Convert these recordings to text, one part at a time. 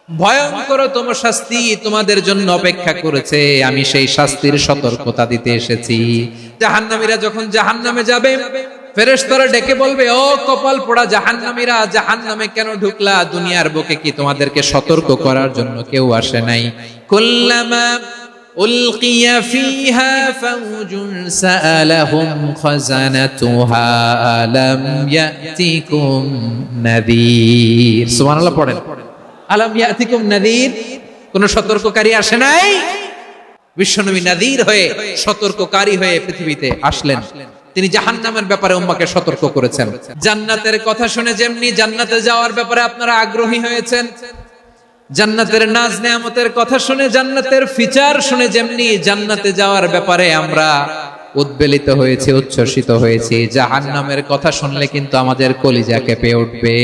ভয়ঙ্করতম শাস্তি তোমাদের জন্য অপেক্ষা করেছে, আমি সেই শাস্তির সতর্কতা দিতে এসেছি। জাহান্নামীরা যখন জাহান্নামে যাবে, ফেরেশতারা ডেকে বলবে, ও কপাল পোড়া জাহান্নামীরা, জাহান্নামে কেন ঢুকলা? দুনিয়ার বুকে কি তোমাদেরকে সতর্ক করার জন্য কেউ আসে নাই? কুল্লামা উলকিয়া ফিহা ফাউজুন সাআলাহুম খাযানাতুহা আলাম ইয়াতিকুম নাযীর। সুবহানাল্লাহ পড়েন। আলাম ইয়াতিকুম নাযীর, কোন সতর্ককারী আসে নাই? বিশ্বনবী নাযীর হয়ে, সতর্ককারী হয়ে পৃথিবীতে আসলেন। তিনি জাহান্নামের ব্যাপারে উম্মাহকে সতর্ক করেছেন। জান্নাতের কথা শুনে যেমনি জান্নাতে যাওয়ার ব্যাপারে আপনারা আগ্রহী হয়েছেন, জান্নাতের নাজ নেয়ামতের কথা শুনে, জান্নাতের ফিচার শুনে যেমনি জান্নাতে যাওয়ার ব্যাপারে আমরা উদ্বেলিত হয়েছি, উচ্ছ্বসিত হয়েছি, জাহান্নামের কথা শুনলে কিন্তু আমাদের কলিজা কেঁপে উঠবে।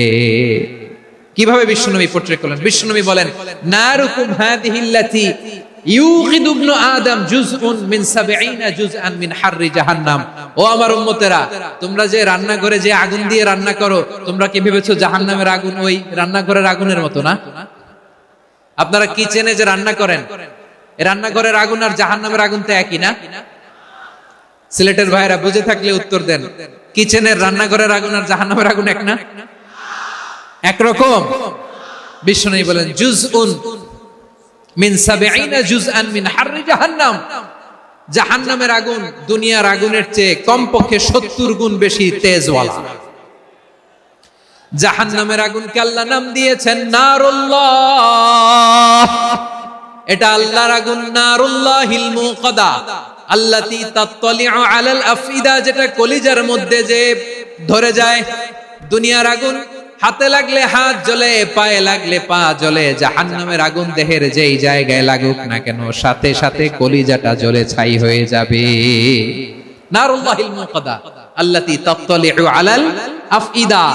কিভাবে বিশ্বনবী পোট্রে করলেন? বিশ্বনবী বলেন, নারুকুম হাদিহিল্লাতি ইউকিদু ইবনু আদম জুজউন মিন 70 জুজআন মিন হাররি জাহান্নাম। ও আমার উম্মতেরা, তোমরা যে রান্নাঘরে যে আগুন দিয়ে রান্না করো, তোমরা কি ভেবেছো জাহান্নামের আগুন ওই রান্নাঘরের আগুনের মতো না? আপনারা কিচেনে যে রান্না করেন, এই রান্নাঘরের আগুন আর জাহান্নামের আগুন তো একই না? সিলেটের ভাইরা বুঝে থাকলে উত্তর দেন। কিচেনের রান্নাঘরের আগুন আর জাহান্নামের আগুন এক না? একরকম? বিশ্বনবী বলেন, জুজউন মিন 70 জুজআন মিন হাররি জাহান্নাম। জাহান্নামের আগুন দুনিয়ার আগুনের চেয়ে কমপক্ষে 70 গুণ বেশি তেজওয়ালা। জাহান্নামের আগুনকে আল্লাহ নাম দিয়েছেন নারুল্লাহ। এটা আল্লাহর আগুন, নারুল্লাহিল মুকাদা আল্লাতী তাত্তালিউ আলাল আফইদা, যেটা কলিজার মধ্যে যে ধরে যায়। দুনিয়ার আগুন হাতে লাগলে হাত জ্বলে, পায়ে লাগলে পা জ্বলে। জাহান্নামের আগুন দেহের যেই জায়গায় লাগুক না কেন, সাথে সাথে কলিজাটা জ্বলে ছাই হয়ে যাবে। নারুল্লাহিল মুকাদা আল্লাতী তাত্তালিউ আলাল আফইদা।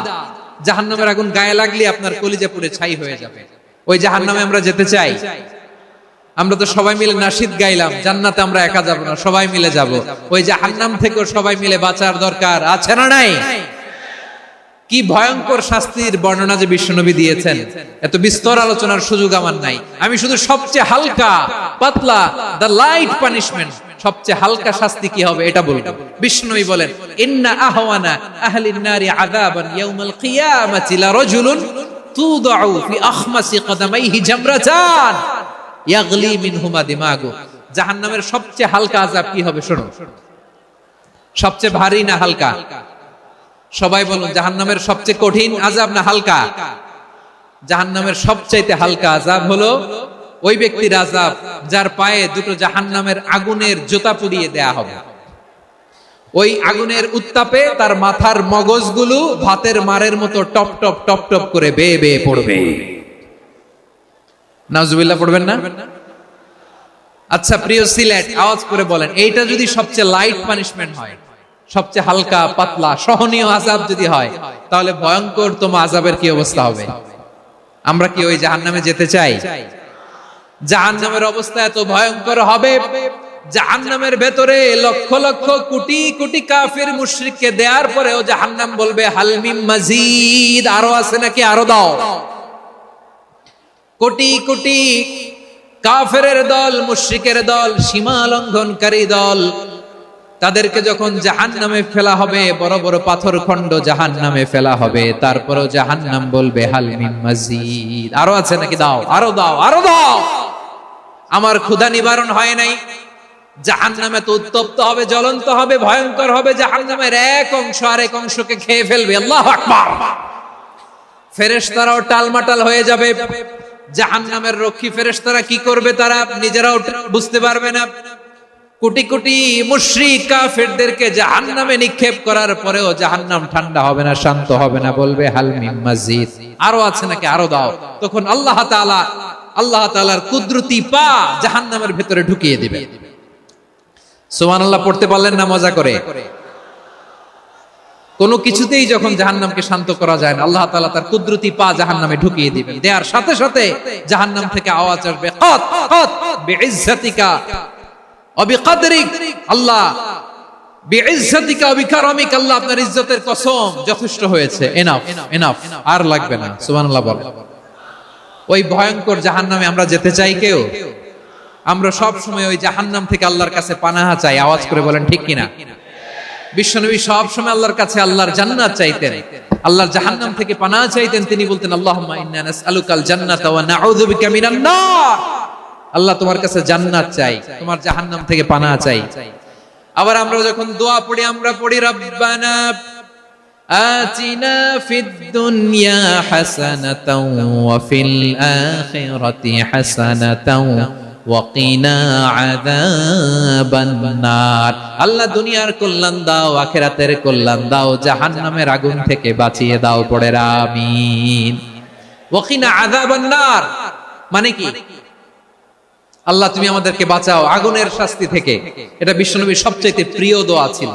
জাহান্নামের আগুন গায়ে লাগলে আপনার কলিজা পুড়ে ছাই হয়ে যাবে। ওই জাহান্নামে আমরা যেতে চাই? আমরা তো সবাই মিলে নাশিদ গাইলাম, জান্নাতে আমরা একা যাব না, সবাই মিলে যাব। ওই জাহান্নাম থেকেও সবাই মিলে বাঁচার দরকার আছে না নাই? কি ভয়ঙ্কর শাস্তির বর্ণনা যে বিশ্বনবী দিয়েছেন, এত বিস্তর আলোচনার সুযোগ আমার নাই। আমি শুধু সবচেয়ে হালকা পাতলা, দ্য লাইট পানিশমেন্ট, সবচেয়ে হালকা শাস্তি কি হবে এটা বলবো। বিশ্বনবী বলেন, ইন্না আহওয়ানা আহলিন নারি আযাবান ইয়াউমাল কিয়ামাতি লা রাজুলুন তুদাউ ফি আখমাসি কদামাইহি জামরাতান ইয়াগলি মিনহুমা দিমাগু। জাহান্নামের সবচেয়ে হালকা আযাব কি হবে শোনো। সবচেয়ে ভারী না হালকা? সবাই বলুন, জাহান্নামের সবচেয়ে কঠিন আযাব না হালকা? জাহান্নামের সবচাইতে হালকা আযাব হলো ওই ব্যক্তির আযাব যার পায়ে দুটো জাহান্নামের আগুনের জুতা পুড়িয়ে দেয়া হবে। ওই আগুনের উত্তাপে তার মাথার মগজগুলো ভাতের মারের মতো টপ টপ টপ টপ করে বেয়ে বেয়ে পড়বে। নাউজুবিল্লাহ পড়বেন না? আচ্ছা প্রিয় সিলেট, আওয়াজ করে বলেন, এইটা যদি সবচেয়ে লাইট পানিশমেন্ট হয়, সবচেয়ে হালকা পাতলা সহনীয় আযাব যদি হয়, তাহলে ভয়ঙ্করতম আযাবের কি অবস্থা হবে? আমরা কি ওই জাহান্নামে যেতে চাই? জাহান্নামের অবস্থা এত ভয়ঙ্কর হবে, জাহান্নামের ভেতরে লক্ষ লক্ষ কোটি কোটি কাফির মুশরিককে দেওয়ার পরেও জাহান্নাম বলবে, হাল মিন মাজিদ, আরো আছে নাকি, আরো দাও। কোটি কোটি কাফেরের দল, মুশরিকের দল, সীমা লঙ্ঘনকারী দল, তাদেরকে যখন জাহান্নামে ফেলা হবে, বড় বড় পাথর খণ্ড জাহান্নামে ফেলা হবে, তারপরেও জাহান্নাম বলবে, হাল মিন মাজিদ, আরো আছে নাকি, দাও, আরো দাও, আরো দাও। আমার ক্ষুধা নিবারণ হয় নাই। জাহান্নামে তো উত্তপ্ত হবে, জ্বলন্ত হবে, ভয়ঙ্কর হবে। জাহান্নামের এক অংশ আরেক অংশকে খেয়ে ফেলবে। আল্লাহু আকবার। ফেরেশতারাও টালমাটাল হয়ে যাবে। জাহান্নামের রক্ষী ফেরেশতারা কি করবে তারা নিজেরাও বুঝতে পারবে না। কোটি কোটি মুশরিক কাফেরদেরকে জাহান্নামে নিক্ষেপ করার পরেও জাহান্নাম ঠান্ডা হবে না, শান্ত হবে না, বলবে, হাল মিন মাজিদ, আরো আছে নাকি, আরো দাও। তখন আল্লাহ তাআলার কুদরতি পা জাহান্নামের ভেতরে ঢুকিয়ে দিবে। সুবহানাল্লাহ পড়তে পারলেন না মজা করে? কোন কিছুতেই যখন জাহান্নামকে শান্ত করা যায় না, আল্লাহ তাআলা তার কুদরতি পা জাহান্নামে ঢুকিয়ে দিবেন। দেয়ার সাথে সাথে জাহান্নাম থেকে আওয়াজ আসবে, কাত কাত বিইজ্জাতিকা ওয়া বিকদরিক, আল্লাহ বিইজ্জাতিকা ওয়া বিকারামিক, আল্লাহ আপনার ইজ্জতের কসম, যথেষ্ট হয়েছে, এনাফ এনাফ, আর লাগবে না। সুবহানাল্লাহ বলেন। ওই ভয়ঙ্কর জাহান্নামে আমরা যেতে চাই কেউ? আমরা সব সময় ওই জাহান্নাম থেকে আল্লাহর কাছে পানাহা চাই। আওয়াজ করে বলেন ঠিক কিনা? বিশ্বনবী সব সময় আল্লাহর কাছে আল্লাহর জান্নাত চাইতেন, আল্লাহর জাহান্নাম থেকে পানাহা চাইতেন। তিনি বলতেন আল্লাহুম্মা ইন্না নাসআলুকাল জান্নাতা ওয়া নাউযু বিকা মিনান নার। আল্লাহ তোমার কাছে জান্নাত চাই, তোমার জাহান্নাম থেকে পানাহা চাই। আবার আমরা যখন দোয়া পড়ি আমরা পড়ি রব্বানা আতিনা ফিদ দুনিয়া হাসানাতাও ওয়া ফিল আখিরাতি হাসানাতাও ওয়া কিনা আযাবান নার। আল্লাহ দুনিয়ার কল্যাণ দাও, আখিরাতের কল্যাণ দাও, জাহান্নামের আগুন থেকে বাঁচিয়ে দাও। পড়ে আমিন। ওয়া কিনা আযাবান নার মানে কি? আল্লাহ তুমি আমাদেরকে বাঁচাও আগুনের শাস্তি থেকে। এটা বিশ্বনবীর সবচেয়ে প্রিয় দোয়া ছিল।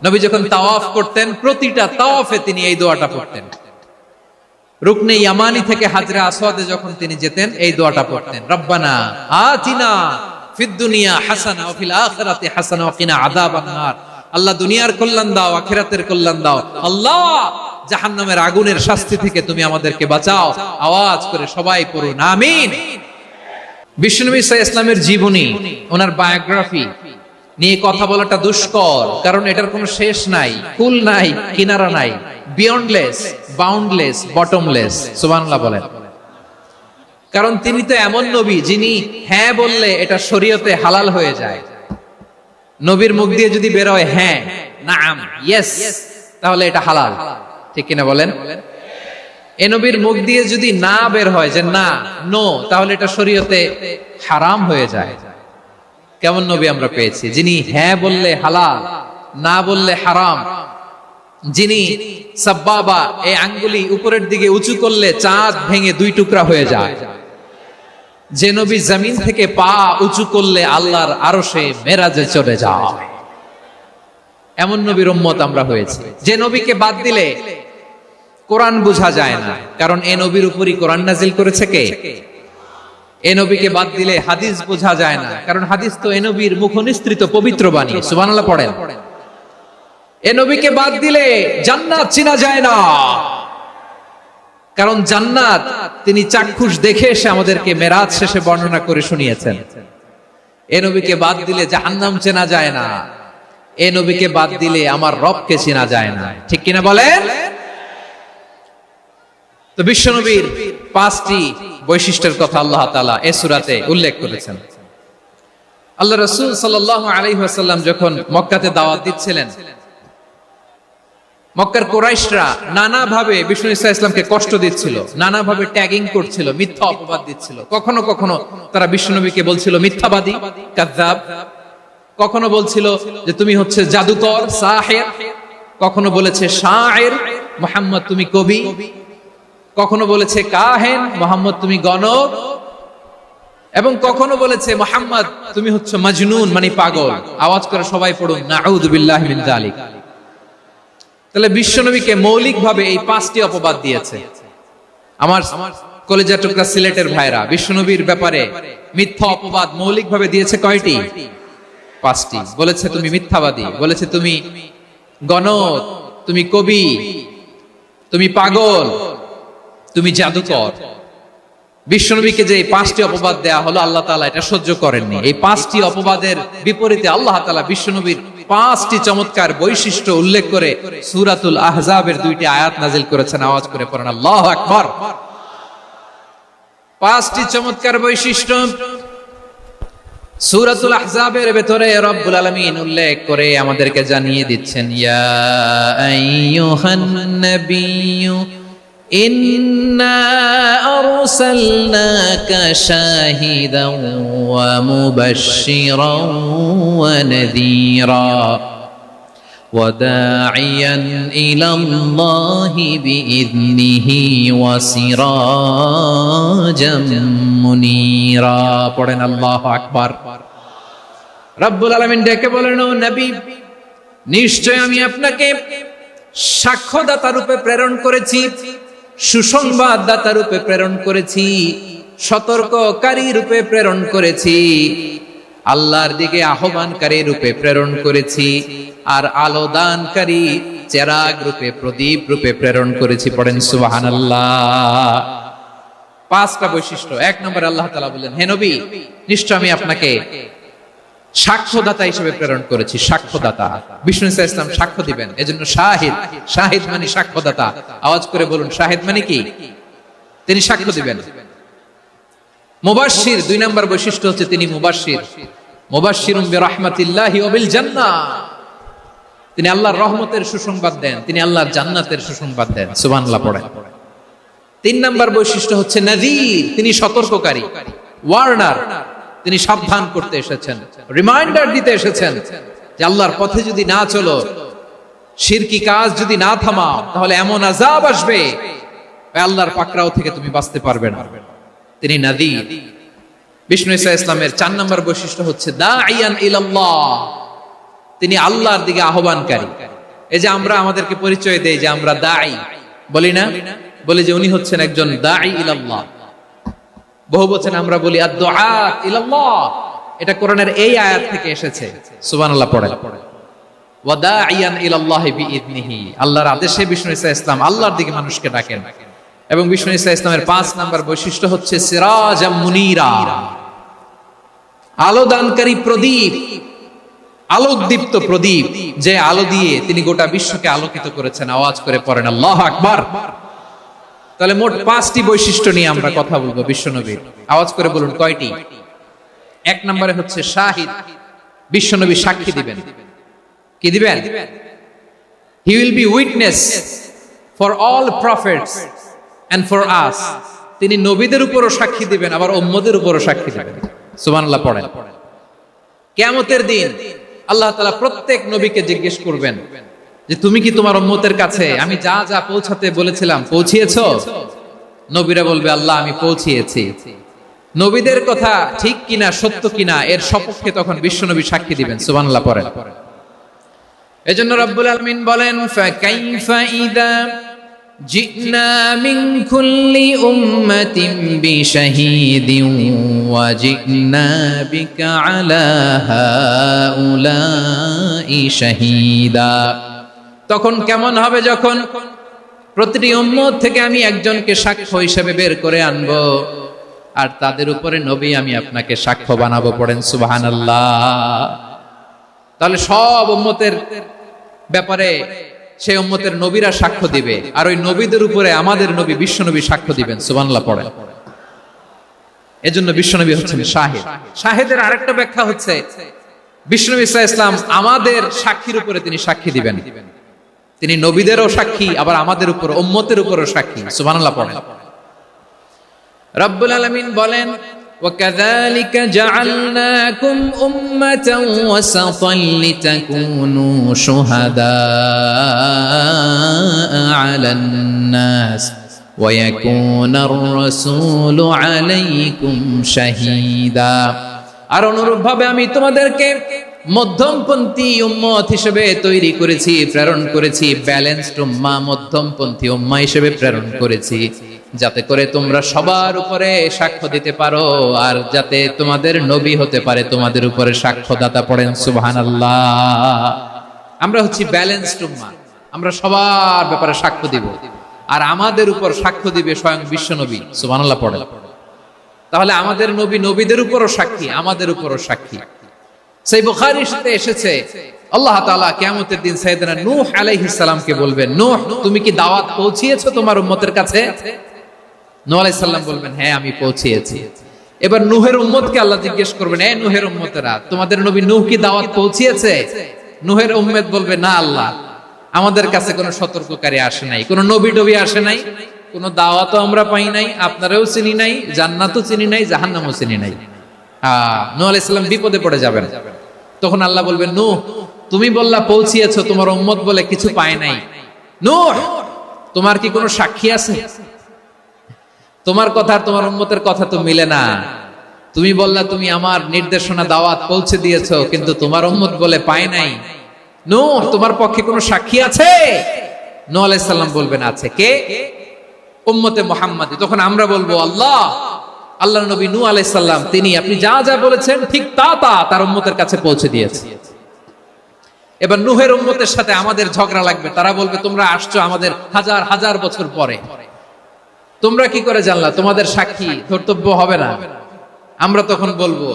নবী যখন তাওয়াফ করতেন প্রতিটা তাওয়াফে তিনি এই দোয়াটা পড়তেন। রুকনে ইয়ামানি থেকে হাজরে আসওয়াদে যখন তিনি যেতেন এই দোয়াটা পড়তেন, রব্বানা আতিনা ফিদ দুনিয়া হাসানা ওয়া ফিল আখিরাতি হাসানা ওয়া কিনা আযাবান নার। আল্লাহ দুনিয়ার কল্যাণ দাও, আখিরাতের কল্যাণ দাও। আল্লাহ জাহান্নামের আগুনের শাস্তি থেকে তুমি আমাদেরকে বাঁচাও। আওয়াজ করে সবাই পড়ুন আমিন। বিশ্বনবী সাল্লাল্লাহু আলাইহি ওয়াসাল্লামের জীবনী, ওনার বায়োগ্রাফি নিয়ে কথা বলাটা দুষ্কর, কারণ এটার কোনো শেষ নাই, কুল নাই, কিনারা নাই, বিয়ন্ডলেস, বাউন্ডলেস, বটমলেস। সুবহানাল্লাহ বলেন। কারণ তিনি তো এমন নবী যিনি হ্যাঁ বললে এটা শরীয়তে হালাল হয়ে যায়। নবীর মুখ দিয়ে যদি বের হয় হ্যাঁ, নাম, ইয়েস, তাহলে এটা হালাল। ঠিক কিনা বলেন? এ নবীর মুখ দিয়ে যদি না বের হয় যে না, নো, তাহলে এটা শরীয়তে হারাম হয়ে যায়। কেমন নবী আমরা পেয়েছি যিনি হ্যাঁ বললে হালাল, না বললে হারাম, যিনি সাব্বাবা এই আঙ্গুলি উপরের দিকে উঁচু করলে চাঁদ ভেঙে দুই টুকরা হয়ে যায়, যে নবী জমিন থেকে পা উঁচু করলে আল্লাহর আরশে মেরাজে চলে যায়, এমন নবীর উম্মত আমরা হয়েছি। যে নবীকে বাদ দিলে কোরআন বোঝা যায় না, কারণ এ নবীর উপরই কোরআন নাজিল করেছে কে? এ নবীকে বাদ দিলে হাদিস বোঝা যায় না, কারণ হাদিস তো এ নবীর মুখনিসৃত পবিত্র বাণী। সুবহানাল্লাহ পড়েন। এ নবীকে বাদ দিলে জান্নাত চেনা যায় না, কারণ জান্নাত তিনি চাক্ষুষ দেখে এসে আমাদেরকে মেরাজ শেষে বর্ণনা করে শুনিয়েছেন। এ নবীকে বাদ দিলে জাহান্নাম চেনা যায় না, এ নবীকে বাদ দিলে আমার রবকে চেনা যায় না। ঠিক কিনা বলেন? তো বিশ্বনবীর পাঁচটি বৈশিষ্ট্যের কথা আল্লাহ তাআলা এই সূরাতে উল্লেখ করেছেন। আল্লাহ রাসূল সাল্লাল্লাহু আলাইহি ওয়াসাল্লাম যখন মক্কাতে দাওয়াত দিচ্ছিলেন, মক্কার কুরাইশরা নানাভাবে বিষ্ণু ঈসা ইসলামকে কষ্ট দিচ্ছিল, নানাভাবে ট্যাগিং করছিল, মিথ্যা অপবাদ দিচ্ছিল। কখনো কখনো তারা বিশ্বনবীকে বলছিল মিথ্যাবাদী, কাযযাব। কখনো বলছিল যে তুমি হচ্ছে জাদুকর, সাহির। কখনো বলেছে শায়ের, মুহাম্মদ তুমি কবি। কখনো বলেছে কাহেন, মুহাম্মদ তুমি গণক। এবং কখনো বলেছে মুহাম্মদ তুমি হচ্ছে মাজনুন, মানে পাগল। আওয়াজ করে সবাই পড়ুন নাউযু বিল্লাহি মিন যালিক। তাহলে বিশ্বনবীকে মৌলিকভাবে এই পাঁচটি অপবাদ দিয়েছে। আমার কলেজা টুকরা সিলেটের ভাইরা, বিশ্বনবীর ব্যাপারে মিথ্যা অপবাদ মৌলিকভাবে দিয়েছে কয়টি? পাঁচটি। বলেছে তুমি মিথ্যাবাদী, বলেছে তুমি গণক, তুমি কবি, তুমি পাগল, তুমি জাদুকর। বিশ্বনবীকে যে পাঁচটি অপবাদ দেয়া হলো, আল্লাহ তাআলা এটা সহ্য করেননি। এই পাঁচটি অপবাদের বিপরীতে আল্লাহ তাআলা বিশ্বনবীর পাঁচটি চমৎকার বৈশিষ্ট্য উল্লেখ করে সূরাতুল আহজাবের দুইটি আয়াত নাজিল করেছেন। আওয়াজ করে পড়েন আল্লাহু আকবার। পাঁচটি চমৎকার বৈশিষ্ট্য সূরাতুল আহজাবের ভেতরে রব্বুল আলামিন উল্লেখ করে আমাদেরকে জানিয়ে দিচ্ছেন, ইয়া আইয়ুহান নাবিয়্যু ইন্না আরসালনাকা শাহিদান ওয়া মুবাশশিরান ওয়া নাযীরা ওয়া দাঈয়ান ইলাল্লাহি বিইذনিহি ওয়া সিরাজাম মুনীরা। পড়েন আল্লাহু আকবার। রব্বুল আলামিন ডেকে বলেন, ও নবী, নিশ্চয় আমি আপনাকে সাক্ষ্যদাতা রূপে প্রেরণ করেছি, সুসংবাদদাতা রূপে প্রেরণ করেছি, সতর্ককারী রূপে প্রেরণ করেছি, আল্লাহর দিকে আহ্বানকারী রূপে প্রেরণ করেছি, আর আলোদানকারী চেরাগ রূপে, প্রদীপ রূপে প্রেরণ করেছি। পড়েন সুবহানাল্লাহ। পাঁচটা বৈশিষ্ট্য। এক নম্বরে আল্লাহ তাআলা বললেন, হে নবী, নিশ্চয় আমি আপনাকে সাক্ষ্যদাতা হিসেবে প্রেরণ করেছি। সাক্ষ্যদাতা, বিষ্ণু ইসা ইসলাম সাক্ষ্য দিবেন, এজন্য শাহিদ। শাহিদ মানে সাক্ষ্যদাতা। আওয়াজ করে বলুন, শাহিদ মানে কি? তিনি সাক্ষ্য দিবেন। মুবাশশির, দুই নম্বর বৈশিষ্ট্য হচ্ছে তিনি মুবাশশির। মুবাশশিরুম বিরাহমাতিল্লাহি ওয়া বিল জান্নাহ, তিনি আল্লাহর রহমতের সুসংবাদ দেন, তিনি আল্লাহর জান্নাতের সুসংবাদ দেন। সুবহানাল্লাহ পড়েন। তিন নম্বর বৈশিষ্ট্য হচ্ছে নাযীর, তিনি সতর্ককারী, ওয়ার্নার, তিনি সাবধান করতে এসেছেন, রিমাইন্ডার দিতে এসেছেন যে আল্লাহর পথে যদি না চলো, শিরকি কাজ যদি না থামাও, তাহলে এমন আযাব আসবে আল্লাহর পাকড়াও থেকে তুমি বাঁচতে পারবে না। তিনি নাযীর। বিষ্ণু ইসা ইসলামের চার নম্বর বৈশিষ্ট্য হচ্ছে দাঈয়ান ইলাল্লাহ, তিনি আল্লাহর দিকে আহ্বানকারী। এই যে আমরা আমাদেরকে পরিচয় দেই যে আমরা দাঈ, বলি না? বলি যে উনি হচ্ছেন একজন দাঈ ইলাল্লাহ। বহু বচনে আমরা বলি আদ-দুআত ইলাল্লাহ, এটা কোরআনের এই আয়াত থেকে এসেছে। সুবহানাল্লাহ পড়েন। ওয়া দাঈয়ান ইলাল্লাহি বিইذনিহি, আল্লাহর আদেশে বিষ্ণু ইসা ইসলাম আল্লাহর দিকে মানুষকে ডাকেন। এবং বিষ্ণু ইসা ইসলামের 5 নাম্বার বৈশিষ্ট্য হচ্ছে সিরাজাম মুনীরা, আলোদানকারী প্রদীপ, আলোকদীপ্ত প্রদীপ, যে আলো দিয়ে তিনি গোটা বিশ্বকে আলোকিত করেছেন। আওয়াজ করে পড়েন আল্লাহু আকবার। তাহলে মোট 5টি বৈশিষ্ট্য নিয়ে আমরা কথা বলবো বিশ্বনবীর। আওয়াজ করে বলুন কয়টি? এক নম্বরে হচ্ছে শাহিদ, বিশ্বনবী সাক্ষী দিবেন। কি দিবেন? He will be witness for all prophets and for us, তিনি নবীদের উপরও সাক্ষী দিবেন, আবার উম্মতের উপরও সাক্ষী দিবেন। সুবহানাল্লাহ পড়েন। কিয়ামতের দিন আল্লাহ তাআলা প্রত্যেক নবীকে জিজ্ঞেস করবেন যে তুমি কি তোমার উম্মতের কাছে আমি যা যা পৌঁছাতে বলেছিলাম পৌঁছিয়েছো? নবীরা বলবে আল্লাহ আমি পৌঁছিয়েছি। নবীদের কথা ঠিক কিনা, সত্য কিনা, এর সপক্ষে তখন বিশ্বনবী সাক্ষী দিবেন। সুবহানাল্লাহ পড়েন। এজন্য রব্বুল আলামিন বলেন ফাকাইফা ইযা জিনা মিন কুল্লি উম্মাতিন বিশাহীদিন ওয়া জিনা বিকা আলা হাউলাই শাহীদা। তখন কেমন হবে যখন প্রতিটি উম্মত থেকে আমি একজনকে সাক্ষ্য হিসেবে বের করে আনবো, আর তাদের উপরে নবী আমি আপনাকে সাক্ষ্য বানাবো। পড়েন সুবহানাল্লাহ। তাহলে সব উম্মতের ব্যাপারে সেই উম্মতের নবীরা সাক্ষ্য দিবে, আর ওই নবীদের উপরে আমাদের নবী বিশ্বনবী সাক্ষ্য দিবেন। সুবহানাল্লাহ পড়েন। এজন্য বিশ্বনবী হচ্ছেন শাহিদ। শাহিদের আরেকটা ব্যাখ্যা হচ্ছে বিশ্বনবী সাল্লাল্লাহু আলাইহি ওয়াসাল্লাম আমাদের সাক্ষীর উপরে তিনি সাক্ষী দিবেন। তিনি নবীদেরও সাক্ষী, আবার আমাদের উপর উম্মতের উপরও সাক্ষী। সুবহানাল্লাহ পড়েন। রব্বুল আলামিন বলেন وَكَذَلِكَ جَعَلْنَاكُمْ أُمَّةً وَسَطًا لِتَكُونُوا شُهَدَاءَ عَلَى النَّاسِ وَيَكُونَ الرَّسُولُ عَلَيْكُمْ شَهِيدًا। আর অনুরূপভাবে আমি তোমাদেরকে মধ্যমপন্থী উম্মত হিসেবে তৈরি করেছি, প্রেরণ করেছি। ব্যালেন্সড উম্মাহ, মধ্যমপন্থী উম্মাহ হিসেবে প্রেরণ করেছি, যাতে করে তোমরা সবার উপরে সাক্ষ্য দিতে পারো, আর যাতে তোমাদের নবী হতে পারে তোমাদের উপরে সাক্ষ্যদাতা। পড়েন সুবহানাল্লাহ। আমরা হচ্ছি ব্যালেন্সড উম্মাহ, আমরা সবার ব্যাপারে সাক্ষ্য দিব, আর আমাদের উপর সাক্ষ্য দিবে স্বয়ং বিশ্বনবী। সুবহানাল্লাহ পড়েন। তাহলে আমাদের নবী নবীদের উপরও সাক্ষী, আমাদের উপরও সাক্ষী। সেই বুখারীর সাথে এসেছে আল্লাহ তাআলা কিয়ামতের দিন সাইয়েদনা নূহ আলাইহিস সালামকে বলবেন, নূহ তুমি কি দাওয়াত পৌঁছিয়েছো তোমার উম্মতের কাছে? নূহ আলাইহিস সালাম বলবেন হ্যাঁ আমি পৌঁছিয়েছি। এবার নূহের উম্মতকে আল্লাহ জিজ্ঞেস করবেন, এ নূহের উম্মতেরা, তোমাদের নবী নূহ কি দাওয়াত পৌঁছিয়েছে? নূহের উম্মত বলবে না আল্লাহ, আমাদের কাছে কোনো সতর্ককারী আসে নাই, কোনো নবী টবি আসে নাই, কোনো দাওয়াতও আমরা পাই নাই, আপনারাও চিনি নাই, জান্নাতও চিনি নাই, জাহান্নামও চিনি নাই। নূহ আলাইহিস সালাম বিপদে পড়ে যাবেন। তখন আল্লাহ বলবেন, নূহ তুমি বললা পৌঁছিয়েছো, তোমার উম্মত বলে কিছু পায় নাই। নূহ তোমার কি কোনো সাক্ষী আছে? তোমার কথা আর তোমার উম্মতের কথা তো মিলে না। তুমি বললা তুমি আমার নির্দেশনা দাওয়াত পৌঁছে দিয়েছো, কিন্তু তোমার উম্মত বলে পায় নাই। নূহ তোমার পক্ষে কোনো সাক্ষী আছে? নূহ আলাইহিস সালাম বলবেন আছে। কে? উম্মতে মুহাম্মাদী। তখন আমরা বলবো আল্লাহ, আল্লাহর নবী নূহ আলাইহিস সালাম তিনি আপনি যা যা বলেছেন ঠিক তা তা তার উম্মতের কাছে পৌঁছে দিয়েছে। এবার নূহের উম্মতের সাথে আমাদের ঝগড়া লাগবে। তারা বলবে তোমরা আসছো আমাদের হাজার হাজার বছর পরে, তোমরা কি করে জানলা? তোমাদের সাক্ষী ধর্তব্য হবে না? আমরা তখন বলবো,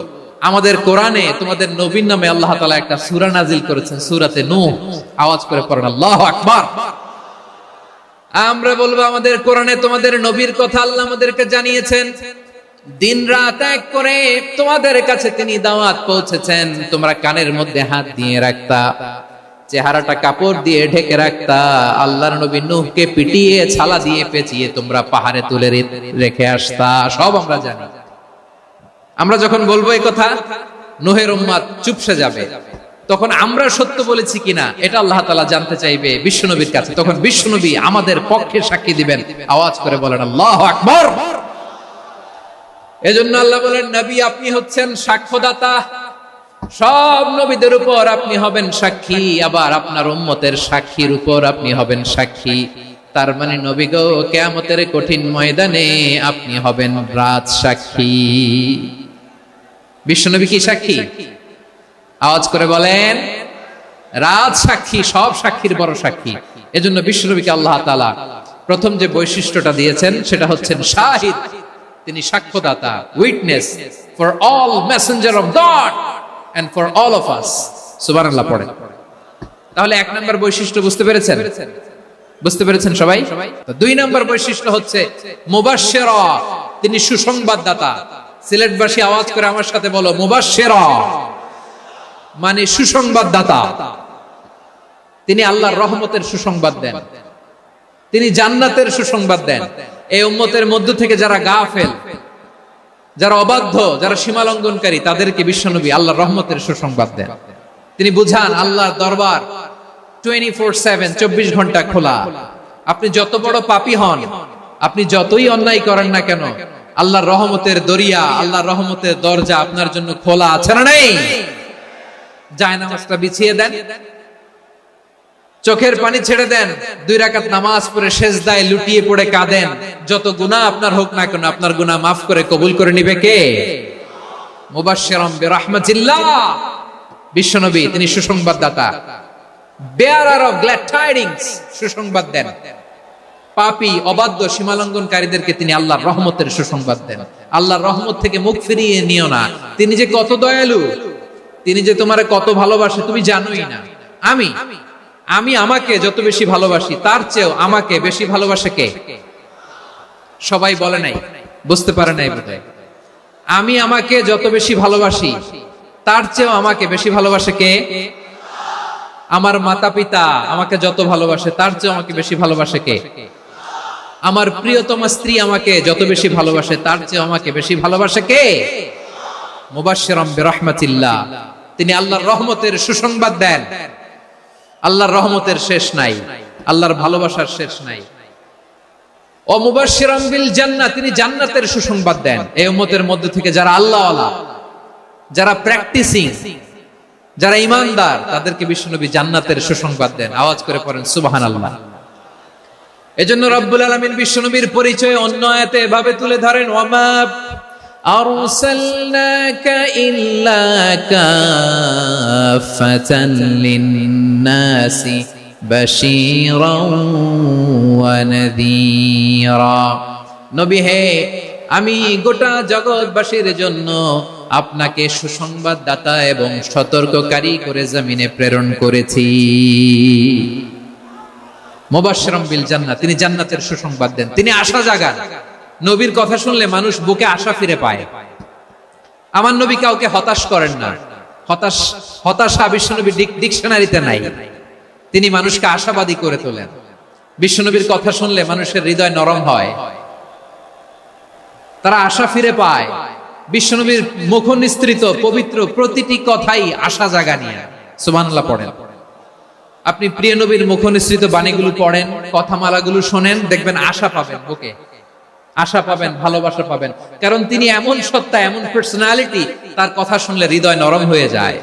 আমাদের কোরআনে তোমাদের নবীর নামে আল্লাহ তাআলা একটা সূরা নাজিল করেছেন, সূরাতে নূহ। আওয়াজ করে পড়েন আল্লাহু আকবার। আমরা বলবো, আমাদের কোরআনে তোমাদের নবীর কথা আল্লাহ আমাদেরকে জানিয়েছেন, দিন রাত এক করে তোমাদের কাছে তিনি দাওয়াত পৌঁছেছেন। তোমরা কানের মধ্যে হাত দিয়ে রাখতা, চেহারাটা কাপড় দিয়ে ঢেকে রাখতা, আল্লাহর নবী নূহকে পিটিয়ে ছালা দিয়ে পেঁচিয়ে তোমরা পাহাড়ে তুলে রেখে আসতা। সব আমরা জানি। আমরা যখন বলবো এই কথা, নূহের উম্মত চুপসে যাবে। তখন আমরা সত্য বলেছি কিনা এটা আল্লাহ তাআলা জানতে চাইবে বিশ্বনবীর কাছে। তখন বিশ্বনবী আমাদের পক্ষে সাক্ষী দিবেন। আওয়াজ করে বলেন আল্লাহু আকবার। এজন্য আল্লাহ বলেন, নবী আপনি হচ্ছেন সাক্ষ্যদাতা, সব নবীদের উপর আপনি হবেন সাক্ষী, আবার আপনার উম্মতের সাক্ষীর উপর আপনি হবেন সাক্ষী। তার মানে নবী গো, কিয়ামতের কঠিন ময়দানে আপনি হবেন রাজ সাক্ষী। বিশ্বনবী কি সাক্ষী? আওয়াজ করে বলেন, রাজ সাক্ষী, সব সাক্ষীর বড় সাক্ষী। এজন্য বিশ্বনবীকে আল্লাহ তাআলা প্রথম যে বৈশিষ্ট্যটা দিয়েছেন সেটা হচ্ছেন শাহিদ। তিনি সাক্ষ্যদাতা, witness for all messenger of God and for all of us. সুবহানাল্লাহ পড়েন। তাহলে এক নম্বর বৈশিষ্ট্য বুঝতে পেরেছেন? বুঝতে পেরেছেন সবাই? দুই নম্বর বৈশিষ্ট্য হচ্ছে মুবাশশিরা, তিনি সুসংবাদদাতা। সিলেটবাসী আওয়াজ করে আমার সাথে বলো, মুবাশশিরা মানে সুসংবাদদাতা। তিনি আল্লাহর রহমতের সুসংবাদ দেন, তিনি জান্নাতের সুসংবাদ দেন। এই উম্মতের মধ্য থেকে যারা গাফেল, যারা অবাধ্য, যারা সীমালঙ্ঘনকারী, তাদেরকে বিশ্বনবী আল্লাহর রহমতের সুসংবাদ দেন। তিনি বুঝান আল্লাহর দরবার 24/7, 24 ঘন্টা খোলা। আপনি যত বড় পাপী হন, আপনি যতই অন্যায় করেন না কেন, আল্লাহর রহমতের দরিয়া, আল্লাহর রহমতের দরজা আপনার জন্য খোলা আছে না নেই? জায়নামাজটা বিছিয়ে দেন, চোখের পানি ছেড়ে দেন, 2 রাকাত নামাজ পড়ে সেজদায় লুটিয়ে পড়ে কাঁদেন। যত গুনাহ আপনার হোক না কেন, আপনার গুনাহ মাফ করে কবুল করে নিবে কে? মুবাশশিরাম বিরাহমাতিল্লাহ। বিশ্বনবী তিনি সুসংবাদদাতা, বেয়ারার অফ গ্ল্যাড টাইডিংস, সুসংবাদ দেন। পাপী, অবাধ্য, সীমালঙ্ঘনকারীদেরকে তিনি আল্লাহর রহমতের সুসংবাদ দেন। আল্লাহর রহমত থেকে মুখ ফিরিয়ে নিও না। তিনি যে কত দয়ালু, তিনি যে তোমারে কত ভালোবাসে তুমি জানোই না। আমি আমাকে যত বেশি ভালোবাসি, তার চেয়েও আমাকে বেশি ভালোবাসে কে? সবাই বলে নাই, বুঝতে পারে নাই বোধহয়। আমি আমাকে যত বেশি ভালোবাসি, তার চেয়েও আমাকে বেশি ভালোবাসে কে? আমার মাতা পিতা আমাকে যত ভালোবাসে, তার চেয়েও আমাকে বেশি ভালোবাসে কে? আমার প্রিয়তমা স্ত্রী আমাকে যত বেশি ভালোবাসে, তার চেয়েও আমাকে বেশি ভালোবাসে কে? মুবাশশিরাম বিরাহমাতিল্লাহ, তিনি আল্লাহর রহমতের সুসংবাদ দেন। আল্লাহর রহমতের শেষ নাই, আল্লাহর ভালোবাসার শেষ নাই। ও মুবাশশিরাম বিল জান্নাহ, তিনি জান্নাতের সুসংবাদ দেন। এই উম্মতের মধ্য থেকে যারা আল্লাহওয়ালা, যারা প্র্যাকটিসিং, যারা ঈমানদার, তাদেরকে বিশ্বনবী জান্নাতের সুসংবাদ দেন। আওয়াজ করে পড়েন সুবহানাল্লাহ। এজন্য রব্বুল আলামিন বিশ্বনবীর পরিচয় অন্য আয়াতে এভাবে তুলে ধরেন, ওয়ামা আরসালনাকা ইল্লা কাফাতান লিন-নাসি বাশীরাও ওয়া নাযীরা। নবী হে, আমি গোটা জগৎবাসীর জন্য আপনাকে সুসংবাদদাতা এবং সতর্ককারী করে জমিনে প্রেরণ করেছি। মুবাশশিরাম বিল জান্নাহ, তিনি জান্নাতের সুসংবাদ দেন, তিনি আশা জাগান। নবীর কথা শুনলে মানুষ বুকে আশা ফিরে পায়। আমার নবী কাউকে হতাশ করেন না। হতাশা বিশ্বনবীর ডিকশনারিতে নাই। তিনি মানুষকে আশাবাদী করে তোলেন। বিশ্বনবীর কথা শুনলে মানুষের হৃদয় নরম হয়, তারা আশা ফিরে পায়। বিশ্বনবীর মুখ নিঃসৃত পবিত্র প্রতিটি কথাই আশা জাগানিয়া। সুবহানাল্লাহ পড়েন। আপনি প্রিয় নবীর মুখ নিঃসৃত বাণীগুলো পড়েন, কথামালাগুলো শোনেন, দেখবেন আশা পাবেন, বুকে আশা পাবেন, ভালোবাসা পাবেন। কারণ তিনি এমন সত্তা, এমন পার্সোনালিটি, তার কথা শুনলে হৃদয় নরম হয়ে যায়।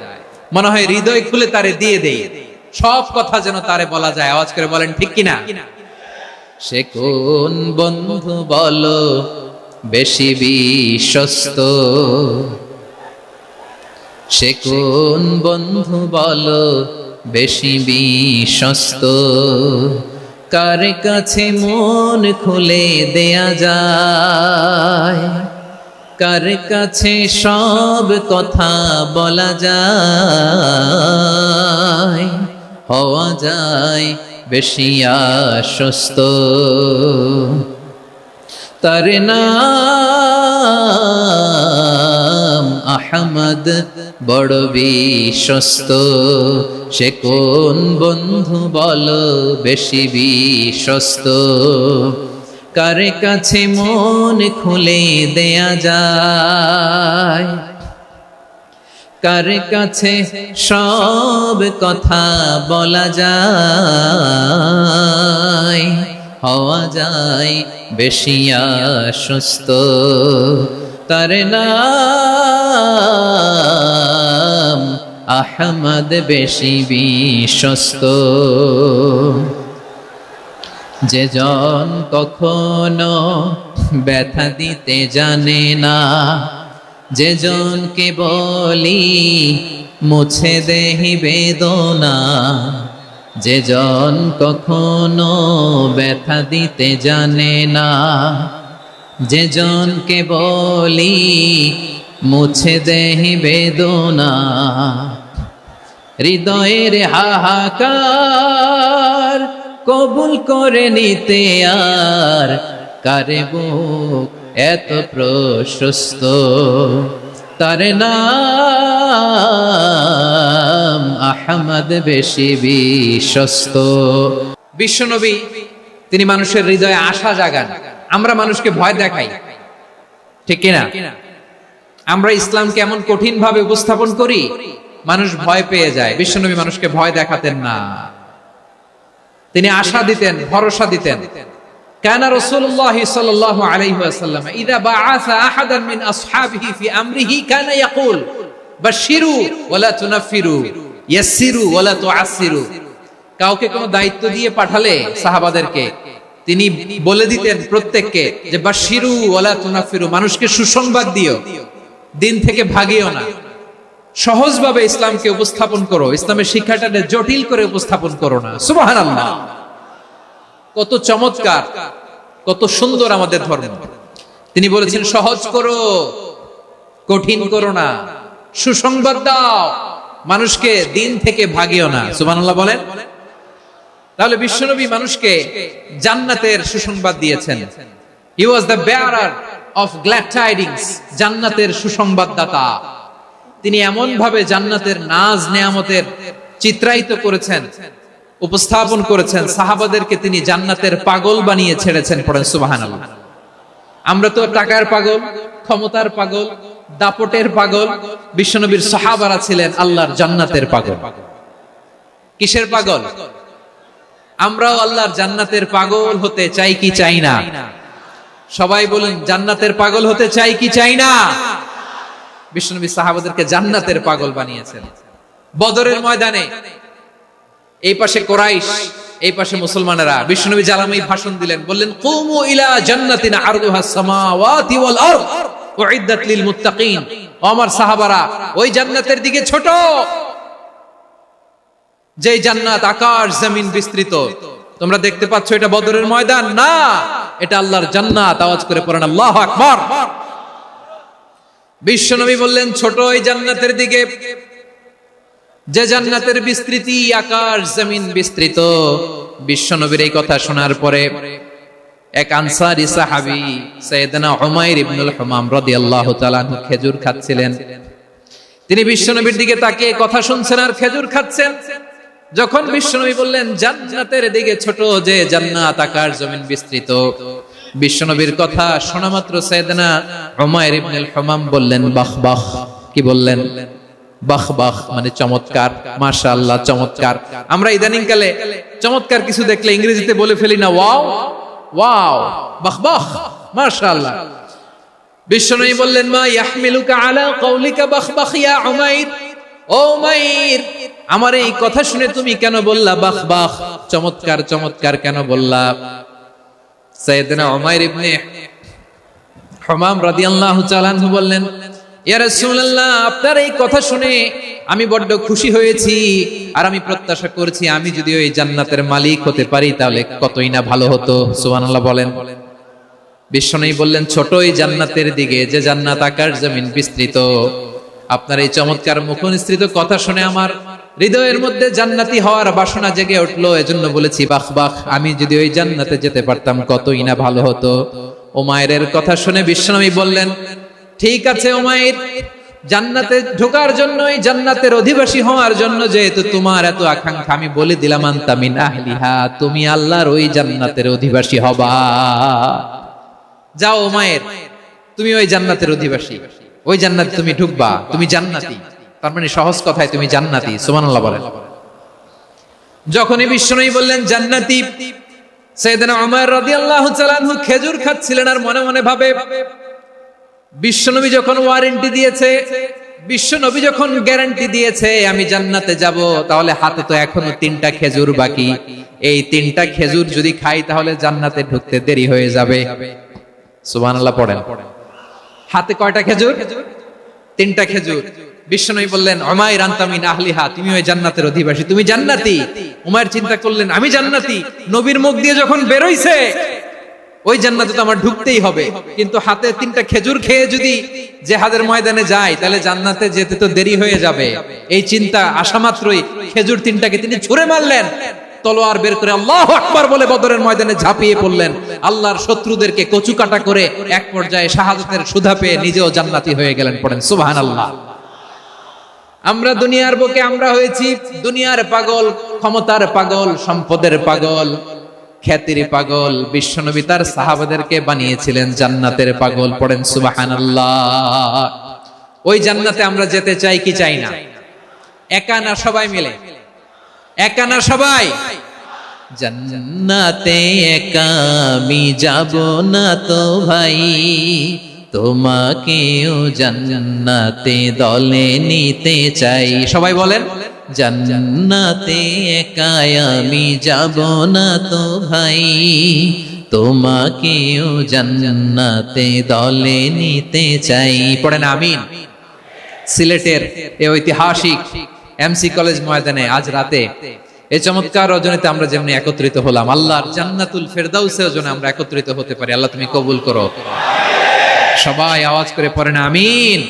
মনে হয় হৃদয় খুলে তারে দিয়ে দেই, সব কথা যেন তারে বলা যায়। আওয়াজ করে বলেন ঠিক কিনা? সে কোন বন্ধু বলো বেশি বিশ্বস্ত, সে কোন বন্ধু বলো বেশি বিশ্বস্ত, কার কাছে মন খুলে দেয়া যায়, কার কাছে সব কথা বলা যায়, হওয়া যায় বেশি আশ্বস্ত। তার নাম আহমদ, বড় বিশ্বস্ত। সে কোন বন্ধু বলো বেশি বিশ্বস্ত? কার কাছে মন খুলে দেয়া যায়, কার কাছে সব কথা বলা যায়, হওয়া যায় বেশি আশ্বস্ত। তার নাম আহমদ, বেশি বিশ্বস্ত। যে জন কখনো ব্যথা দিতে জানে না, যে জনকে বলি মুছে দেহি বেদনা, যে জন কখনো ব্যথা দিতে জানে না, যে জনকে বলি মুছে দেহি বেদনা, হৃদয়ের হাহাকার কবুল করে নিতে আর কারে বুক এত প্রশস্ত। তার নাম আহমদ, বেশি বিশ্বস্ত। বিশ্বনবী তিনি মানুষের হৃদয়ে আশা জাগান। আমরা মানুষকে ভয় দেখাই, ঠিক কিনা? আমরা ইসলামকে এমন কঠিন ভাবে উপস্থাপন করি, মানুষ ভয় পেয়ে যায়। বিশ্বনবী মানুষকে ভয় দেখাতেন না, তিনি আশা দিতেন, ভরসা দিতেন। কানা রাসূলুল্লাহ সাল্লাল্লাহু আলাইহি ওয়াসাল্লাম ইযা বাআসা আহাদান মিন আসহাবিহি ফি আমরিহি কানা ইয়াকুল বাশশিরু ওয়ালা তুনাফিরু, ইয়াসসিরু ওয়ালা তুআসসিরু। কাউকে কোনো দায়িত্ব দিয়ে পাঠালে সাহাবাদেরকে তিনি বলে দিতেন প্রত্যেককে যে বাশশিরু ওয়ালা তুনাফিরু, মানুষকে সুসংবাদ দিও, দিন থেকে ভাগিও না। সহজভাবে ইসলামকে উপস্থাপন করো, ইসলামের শিক্ষাটাকে জটিল করে উপস্থাপন করো না। সুবহানাল্লাহ, কত চমৎকার, কত সুন্দর আমাদের ধর্ম। তিনি বলেছেন সহজ করো, কঠিন করো না, সুসংবাদ দাও, মানুষকে দিন থেকে ভাগিও না। সুবহানাল্লাহ বলেন। তাহলে বিশ্বনবী মানুষকে জান্নাতের সুসংবাদ দিয়েছেন। He was the bearer of glad tidings, জান্নাতের সুসংবাদদাতা। তিনি এমন ভাবে জান্নাতের নাজ নেয়ামতের চিত্রায়িত করেছেন, উপস্থাপন করেছেন, সাহাবাদেরকে তিনি জান্নাতের পাগল বানিয়ে ছেড়েছেন। পড়েন সুবহানাল্লাহ। আমরা তো টাকার পাগল, ক্ষমতার পাগল, দাপটের পাগল। বিশ্বনবীর সাহাবারা ছিলেন আল্লাহর জান্নাতের পাগল। কিসের পাগল? আমরাও আল্লাহর জান্নাতের পাগল হতে চাই কি চাই না? সবাই বলেন, জান্নাতের পাগল হতে চাই কি চাই না? বিশ্বনবী সাহাবাদেরকে জান্নাতের পাগল বানিয়েছেন। বদরের ময়দানে এই পাশে কোরাইশ, এই পাশে মুসলমানেরা। বিশ্বনবী জালামি ভাষণ দিলেন, বললেন কুমু ইলা জান্নাতিন আরদুহাস সামাওয়াতি ওয়াল আরদ উইদ্দাত লিল মুত্তাকিন। ও আমার সাহাবারা, ওই জান্নাতের দিকে ছোট, যে জান্নাত আকাশ জমিন বিস্তৃত। তোমরা দেখতে পাচ্ছ এটা বদরের ময়দান না, এটা আল্লাহর জান্নাত। আওয়াজ করে পড়েন আল্লাহু আকবার। বিশ্বনবী বললেন ছোট ওই জান্নাতের দিকে, যে জান্নাতের বিস্তৃতি আকাশ জমিন বিস্তৃত। বিশ্বনবীর এই কথা শোনার পরে এক আনসারী সাহাবী সাইয়েদনা উমাইর ইবনুল হুমাম রাদিয়াল্লাহু তাআলা আনহু খেজুর খাচ্ছিলেন। তিনি বিশ্বনবীর দিকে তাকিয়ে কথা শুনছেন আর খেজুর খাচ্ছেন। যখন বিশ্বনবী বললেন জান্নাতের দিকে ছোট, যে জান্নাত আকাশ জমিন বিস্তৃত, বিশ্বনবীর কথা শোনা মাত্র সাইয়েদনা উমাইর ইবনুল হুমাম বললেন বাহ বাহ। কি বললেন? বাহ বাহ মানে চমৎকার, মাশাআল্লাহ চমৎকার। আমরা ইদানিং কালে চমৎকার কিছু দেখলে ইংরেজিতে বলে ফেলি না ওয়াও ওয়াও, বাহ বাহ, মাশাআল্লাহ। বিশ্বনবী বললেন মা ইয়াহমিলুকা আলা কওলিকা বাহ বাহ ইয়া উমাইর। ও উমাইর, আমার এই কথা শুনে তুমি কেন বললা বাহ বাহ, চমৎকার চমৎকার কেন বললা? সাইয়েদনা উমাইর ইবনে হুমাম রাদিয়াল্লাহু তাআলা আনহু বললেন ইয়া রাসূলুল্লাহ, আপনার এই কথা শুনে আমি বড্ড খুশি হয়েছি, আর আমি প্রত্যাশা করছি আমি যদি ওই জান্নাতের মালিক হতে পারি তাহলে কতই না ভালো হতো। সুবহানাল্লাহ বলেন। বিশ্বনবী বললেন, ছোট এই জান্নাতের দিকে, যে জান্নাত আকাশ জমিন বিস্তৃত। আপনার এই চমৎকার মুখনিসৃত কথা শুনে আমার হৃদয়ের মধ্যে জান্নাতি হওয়ার বাসনা জেগে উঠলো। এজন্য বলেছি, বাহ বাহ, আমি যদি ওই জান্নাতে যেতে পারতাম কতই না ভালো হতো। উমাইরের কথা শুনে বিশ্বনবী বললেন, ঠিক আছে উমাইর, জান্নাতে ঢোকার জন্য, এই জান্নাতের অধিবাসী হওয়ার জন্য যেহেতু তোমার এত আকাঙ্ক্ষা, আমি বলে দিলাম, আনতা মিন আহলিহা, তুমি আল্লাহর ওই জান্নাতের অধিবাসী হবা। যাও উমাইর, তুমি ওই জান্নাতের অধিবাসী, ওই জান্নাতে তুমি ঢুকবা, তুমি জান্নাতি। তার মানে সহজ কথায় তুমি জান্নাতি। সুবহানাল্লাহ বলেন। যখনই বিশ্বনবী বললেন জান্নাতি, সাইয়েদনা উমর রাদিয়াল্লাহু তাআলা আনহু খেজুর খাচ্ছিলেন আর মনে মনে ভাবে, বিশ্বনবী যখন ওয়ারেন্টি দিয়েছে, বিশ্বনবী যখন গ্যারান্টি দিয়েছে আমি জান্নাতে যাব, তাহলে হাতে তো এখনো 3টা খেজুর বাকি। এই 3টা খেজুর যদি খাই তাহলে জান্নাতে ঢুকতে দেরি হয়ে যাবে। সুবহানাল্লাহ পড়েন। হাতে কয়টা খেজুর? 3টা খেজুর। বিশ্বনবী বললেন, উমাইর আনতা মিন আহলিহা, তুমি ওই জান্নাতের অধিবাসী, তুমি জান্নাতি। উমাইর চিন্তা করলেন, আমি জান্নাতি, নবীর মুখ দিয়ে যখন বের হইছে ওই জান্নাতে তো আমার ঢুকতেই হবে, কিন্তু হাতে 3টা খেজুর খেয়ে যদি জিহাদের ময়দানে যাই তাহলে জান্নাতে যেতে তো দেরি হয়ে যাবে। এই চিন্তা আসা মাত্রই খেজুর 3টাকে তিনি ছুঁড়ে মারলেন, তলোয়ার বের করে আল্লাহু আকবার বলে বদরের ময়দানে ঝাঁপিয়ে পড়লেন। আল্লাহর শত্রুদেরকে কচুকাটা করে এক পর্যায়ে শাহাদাতের সুধা পেয়ে নিজেও জান্নাতি হয়ে গেলেন। পড়েন সুবহানাল্লাহ। আমরা দুনিয়ার বুকে আমরা হয়েছি দুনিয়ার পাগল, ক্ষমতার পাগল, সম্পদের পাগল, খ্যাতির পাগল। বিশ্বনবী তার সাহাবাদেরকে বানিয়েছিলেন জান্নাতের পাগল। পড়েন সুবহানাল্লাহ। ওই জান্নাতে আমরা যেতে চাই কি চাই না? একা না সবাই মিলে? একা না সবাই? জান্নাতে একা আমি যাব না তো ভাই, তোমাকেও জান্নাতে দলে নিতে চাই। সবাই বলেন, জান্নাতে একা আমি যাব না তো ভাই, তোমাকেও জান্নাতে দলে নিতে চাই। পড়েন আমিন। সিলেটের এই ঐতিহাসিক এমসি কলেজ ময়দানে আজ রাতে এই চমৎকার রজনীতে আমরা যেমনি একত্রিত হলাম, আল্লাহর জান্নাতুল ফেরদাউসের জন্য আমরা একত্রিত হতে পারি। আল্লাহ তুমি কবুল করো। সবাই আওয়াজ করে পড়েন আমিন।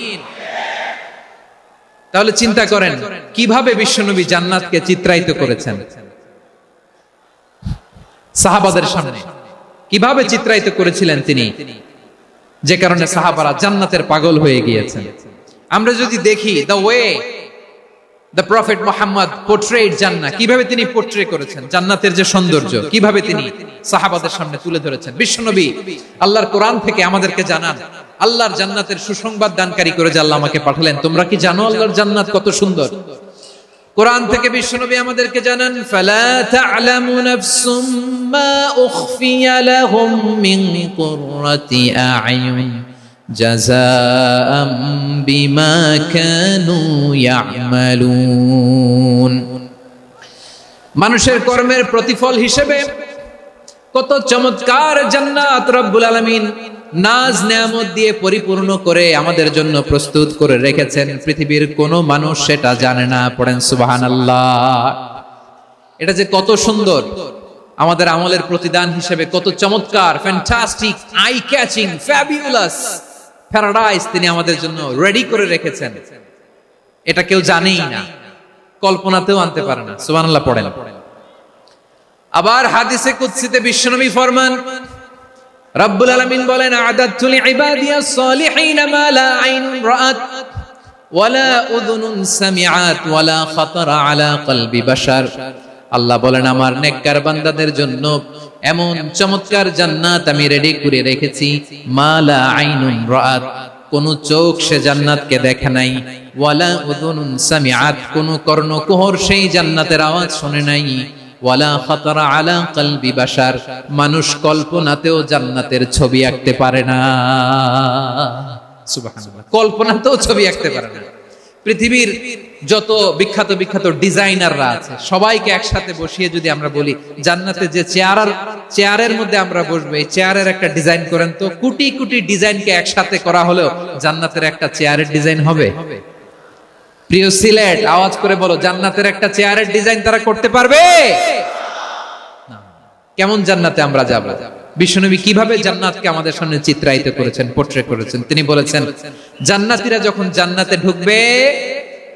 তাহলে চিন্তা করেন কিভাবে বিশ্বনবী জান্নাতকে চিত্রায়িত করেছেন সাহাবাদের সামনে, কিভাবে চিত্রায়িত করেছিলেন তিনি, যে কারণে সাহাবারা জান্নাতের পাগল হয়ে গিয়েছেন। আমরা যদি দেখি the way the prophet Muhammad portrait জান্নাত, কিভাবে তিনি পোর্ট্রে করেছেন জান্নাতের যে সৌন্দর্য, কিভাবে তিনি সাহাবাদের সামনে তুলে ধরেছেন। বিশ্বনবী আল্লাহর কোরআন থেকে আমাদেরকে জানান, আল্লাহর জান্নাতের সুসংবাদ দানকারী করে যে আল্লাহ আমাকে পাঠালেন। তোমরা কি জানো আল্লাহর জান্নাত কত সুন্দর? কোরআন থেকে বিশ্বনবী আমাদেরকে জানান, ফালা তা'লামু নাফসুম মা উখফিয়া লাহুম মিন কুররাতি আ'য়ুন জাযাআম বিমা কানু ইয়া'মালুন। মানুষের কর্মের প্রতিফল হিসেবে কত চমৎকার জান্নাত রব্বুল আলামিন নাজ নেয়ামত দিয়ে পরিপূর্ণ করে আমাদের জন্য প্রস্তুত করে রেখেছেন। পৃথিবীর কোনো মানুষ সেটা জানে না। পড়েন সুবহানাল্লাহ। এটা যে কত সুন্দর, আমাদের আমলের প্রতিদান হিসেবে কত চমৎকার, fantastic, eye catching, fabulous paradise তিনি আমাদের জন্য রেডি করে রেখেছেন। এটা কেউ জানেই না, কল্পনাতেও আনতে পারে না। সুবহানাল্লাহ পড়েন। আবার হাদিসে কুদসিতে বিশ্বনবী ফরমান, রব্বুল আলামিন বলেন, আ'দাতু লিইবাদিয়াস সালিহিনা মা লা আইনুন রাআত ওয়ালা উযুনুন সামিআত ওয়ালা খাতারা আলা কলবি বাশার। আল্লাহ বলেন, আমার নেককার বান্দাদের জন্য এমন চমৎকার জান্নাত আমি রেডি করে রেখেছি, মা লা আইনুন রাআত, কোন চোখ সে জান্নাতকে দেখে নাই, ওয়ালা উযুনুন সামিআত, কোন কর্ণকুহর সেই জান্নাতের আওয়াজ শুনে নাই, ওয়ালা খাতারা আলা কলবি বাশার, মানুষ কল্পনাতেও জান্নাতের ছবি আঁকতে পারে না। সুবহানাল্লাহ, কল্পনাতেও ছবি আঁকতে পারে না। পৃথিবীর যত বিখ্যাত বিখ্যাত ডিজাইনাররা আছে সবাইকে একসাথে বসিয়ে যদি আমরা বলি জান্নাতে যে চেয়ারের মধ্যে আমরা বসবো, এই চেয়ারের একটা ডিজাইন করেন তো, কোটি কোটি ডিজাইনকে একসাথে করা হলেও জান্নাতের একটা চেয়ারের ডিজাইন হবে? প্রিয় সিলেট, আওয়াজ করে বলো, জান্নাতের একটা চেয়ারের ডিজাইন তারা করতে পারবে? কেমন জান্নাতে আমরা যাব? বিশ্বনবী কিভাবে জান্নাতকে আমাদের সামনে চিত্রায়িত করেছেন, পোর্ট্রে করেছেন? তিনি বলেছেন, জান্নাতীরা যখন জান্নাতে ঢুকবে,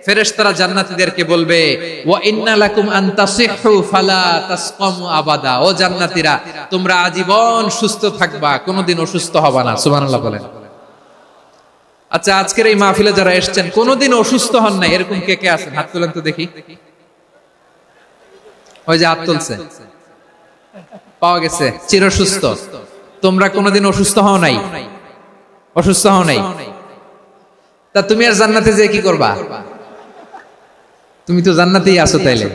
ফেরেশতারা জান্নাতীদেরকে বলবে, ওয়া ইন্না লাকুম আন তাসিহু ফালা তাসকামু আবাদা। ও জান্নাতীরা, তোমরা আজীবন সুস্থ থাকবা, কোনোদিন অসুস্থ হবা না। সুবহানাল্লাহ বলেন। আচ্ছা, আজকের এই মাহফিলে যারা এসেছেন কোনোদিন অসুস্থ হন না, এরকম কে কে আছেন? হাত তুলেন তো দেখি। ওই যে হাত তুলছে, পাওয়া গেছে, চিরসুস্থ। তোমরা কোনোদিন অসুস্থ হও নাই? অসুস্থ হও নাই? তা তুমি আর জান্নাতে যে কি করবা? তুমি তো জান্নাতেই আছো তাইলে।